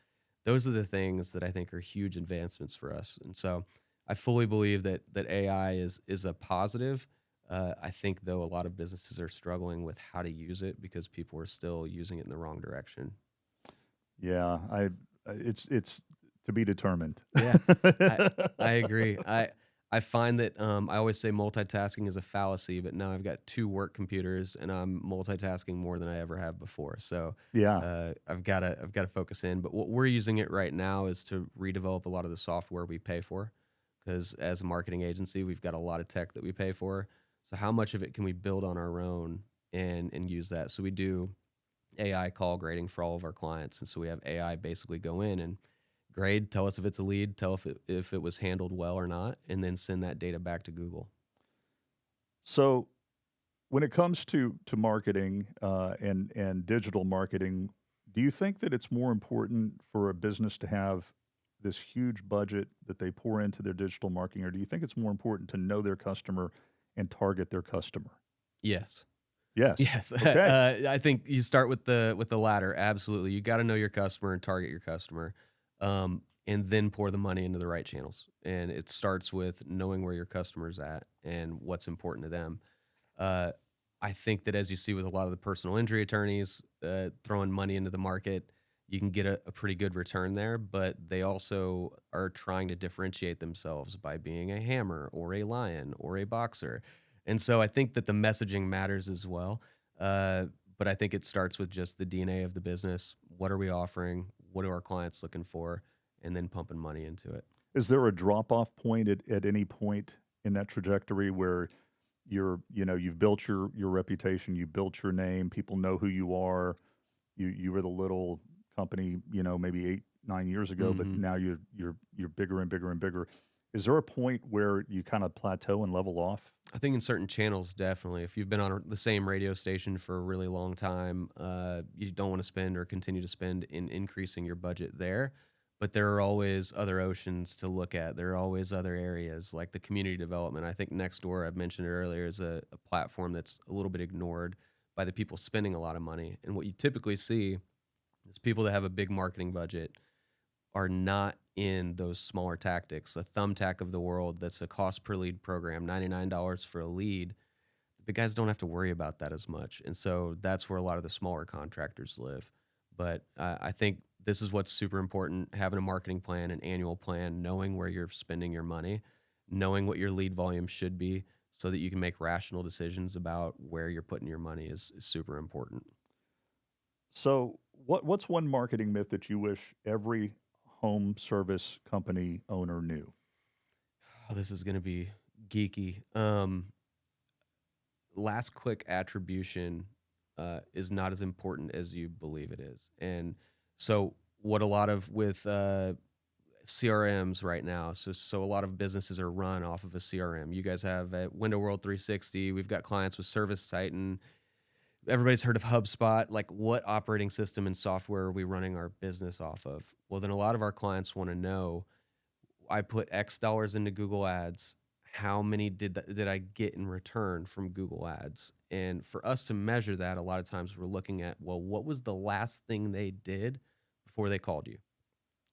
Those are the things that I think are huge advancements for us. And so I fully believe that AI is a positive. I think, though, a lot of businesses are struggling with how to use it because people are still using it in the wrong direction. Yeah, it's to be determined. Yeah, I agree. I find that I always say multitasking is a fallacy, but now I've got 2 work computers and I'm multitasking more than I ever have before. So Yeah. I've got to focus in. But what we're using it right now is to redevelop a lot of the software we pay for, because as a marketing agency, we've got a lot of tech that we pay for. So how much of it can we build on our own and use that? So we do AI call grading for all of our clients, and so we have AI basically go in and grade, tell us if it's a lead, tell if it was handled well or not, and then send that data back to Google. So when it comes to marketing and digital marketing, do you think that it's more important for a business to have this huge budget that they pour into their digital marketing, or do you think it's more important to know their customer and target their customer? Yes. Yes. Yes. Okay. I think you start with the latter. Absolutely. You got to know your customer and target your customer. And then pour the money into the right channels. And it starts with knowing where your customer's at and what's important to them. I think that as you see with a lot of the personal injury attorneys throwing money into the market, you can get a pretty good return there, but they also are trying to differentiate themselves by being a hammer or a lion or a boxer. And so I think that the messaging matters as well. But I think it starts with just the DNA of the business. What are we offering? What are our clients looking for? And then pumping money into it. Is there a drop-off point at any point in that trajectory where you've built your reputation, you built your name, people know who you are, you were the little company, maybe 8-9 years ago, but now you're bigger and bigger and bigger. Is there a point where you kind of plateau and level off? I think in certain channels, definitely. If you've been on the same radio station for a really long time, you don't want to spend or continue to spend in increasing your budget there. But there are always other oceans to look at. There are always other areas like the community development. I think Nextdoor, I've mentioned it earlier, is a platform that's a little bit ignored by the people spending a lot of money. And what you typically see is people that have a big marketing budget are not in those smaller tactics. A Thumbtack of the world that's a cost per lead program, $99 for a lead. The big guys don't have to worry about that as much. And so that's where a lot of the smaller contractors live. But I think this is what's super important, having a marketing plan, an annual plan, knowing where you're spending your money, knowing what your lead volume should be so that you can make rational decisions about where you're putting your money is super important. So what's one marketing myth that you wish every home service company owner knew? Oh, this is going to be geeky. Last click attribution is not as important as you believe it is. And so what a lot of with CRMs right now, so a lot of businesses are run off of a CRM. You guys have at Window World 360. We've got clients with Service Titan. Everybody's heard of HubSpot. Like, what operating system and software are we running our business off of? Well, then a lot of our clients want to know, I put X dollars into Google Ads. How many did I get in return from Google Ads? And for us to measure that, a lot of times we're looking at, well, what was the last thing they did before they called you?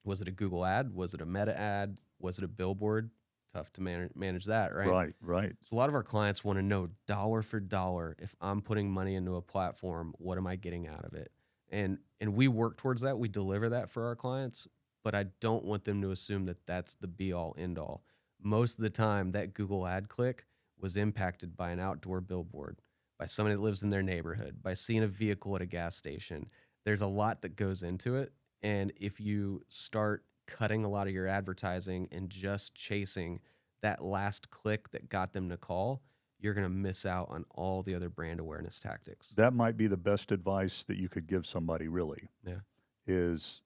Was it a Google ad? Was it a Meta ad? Was it a billboard? Tough to manage that, right? Right. So a lot of our clients want to know dollar for dollar, if I'm putting money into a platform, what am I getting out of it? And we work towards that. We deliver that for our clients, but I don't want them to assume that that's the be all end all. Most of the time, that Google ad click was impacted by an outdoor billboard, by somebody that lives in their neighborhood, by seeing a vehicle at a gas station. There's a lot that goes into it. And if you start cutting a lot of your advertising and just chasing that last click that got them to call, you're going to miss out on all the other brand awareness tactics. That might be the best advice that you could give somebody, really. Yeah. Is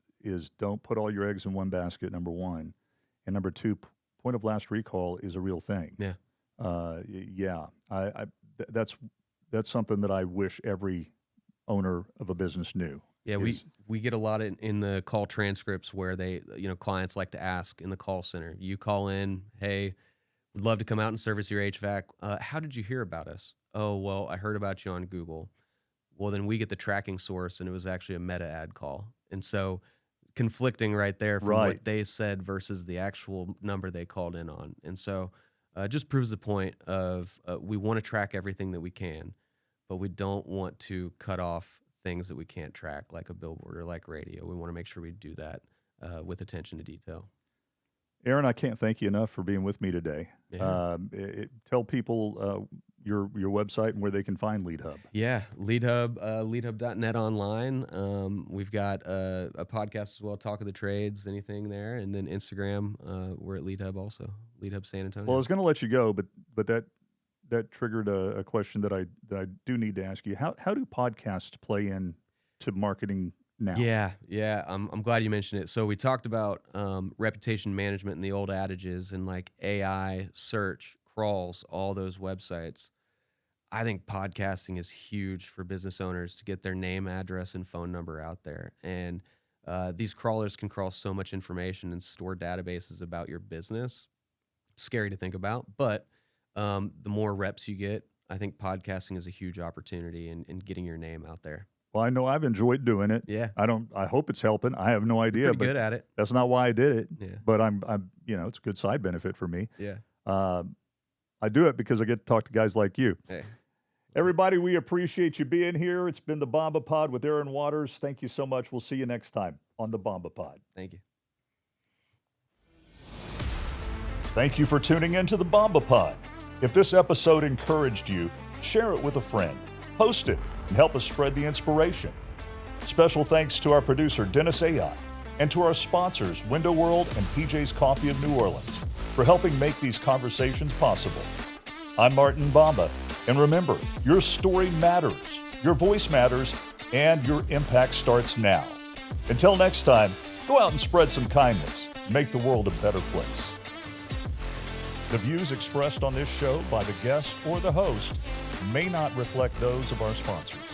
don't put all your eggs in one basket, number one. And number two, point of last recall is a real thing. Yeah. That's something that I wish every owner of a business knew. Yeah, we get a lot in the call transcripts where they, clients like to ask in the call center. You call in, hey, would love to come out and service your HVAC. How did you hear about us? Oh, well, I heard about you on Google. Well, then we get the tracking source, and it was actually a meta ad call. And so conflicting right there from Right. what they said versus the actual number they called in on. And so it just proves the point of we want to track everything that we can, but we don't want to cut off things that we can't track, like a billboard or like radio. We want to make sure we do that with attention to detail. Aaron, I can't thank you enough for being with me today. Yeah. Tell people your website and where they can find Leadhub. Yeah, Leadhub, leadhub.net online. We've got a podcast as well, Talk of the Trades, anything there. And then Instagram, we're at Leadhub also, Leadhub San Antonio. Well, I was going to let you go, but that triggered a question that I do need to ask you. How do podcasts play in to marketing now? Yeah. I'm glad you mentioned it. So we talked about reputation management and the old adages and like AI, search, crawls, all those websites. I think podcasting is huge for business owners to get their name, address, and phone number out there. And these crawlers can crawl so much information and store databases about your business. Scary to think about, but the more reps you get, I think podcasting is a huge opportunity in getting your name out there. Well, I know I've enjoyed doing it. Yeah. I hope it's helping. I have no idea. Pretty but good at it. That's not why I did it. Yeah. But I'm it's a good side benefit for me. Yeah. I do it because I get to talk to guys like you. Hey. Everybody, we appreciate you being here. It's been the Bomba Pod with Aaron Waters. Thank you so much. We'll see you next time on the Bomba Pod. Thank you. Thank you for tuning in to the Bomba Pod. If this episode encouraged you, share it with a friend, post it, and help us spread the inspiration. Special thanks to our producer, Dennis Ayotte, and to our sponsors, Window World and PJ's Coffee of New Orleans, for helping make these conversations possible. I'm Martin Bomba, and remember, your story matters, your voice matters, and your impact starts now. Until next time, go out and spread some kindness. Make the world a better place. The views expressed on this show by the guest or the host may not reflect those of our sponsors.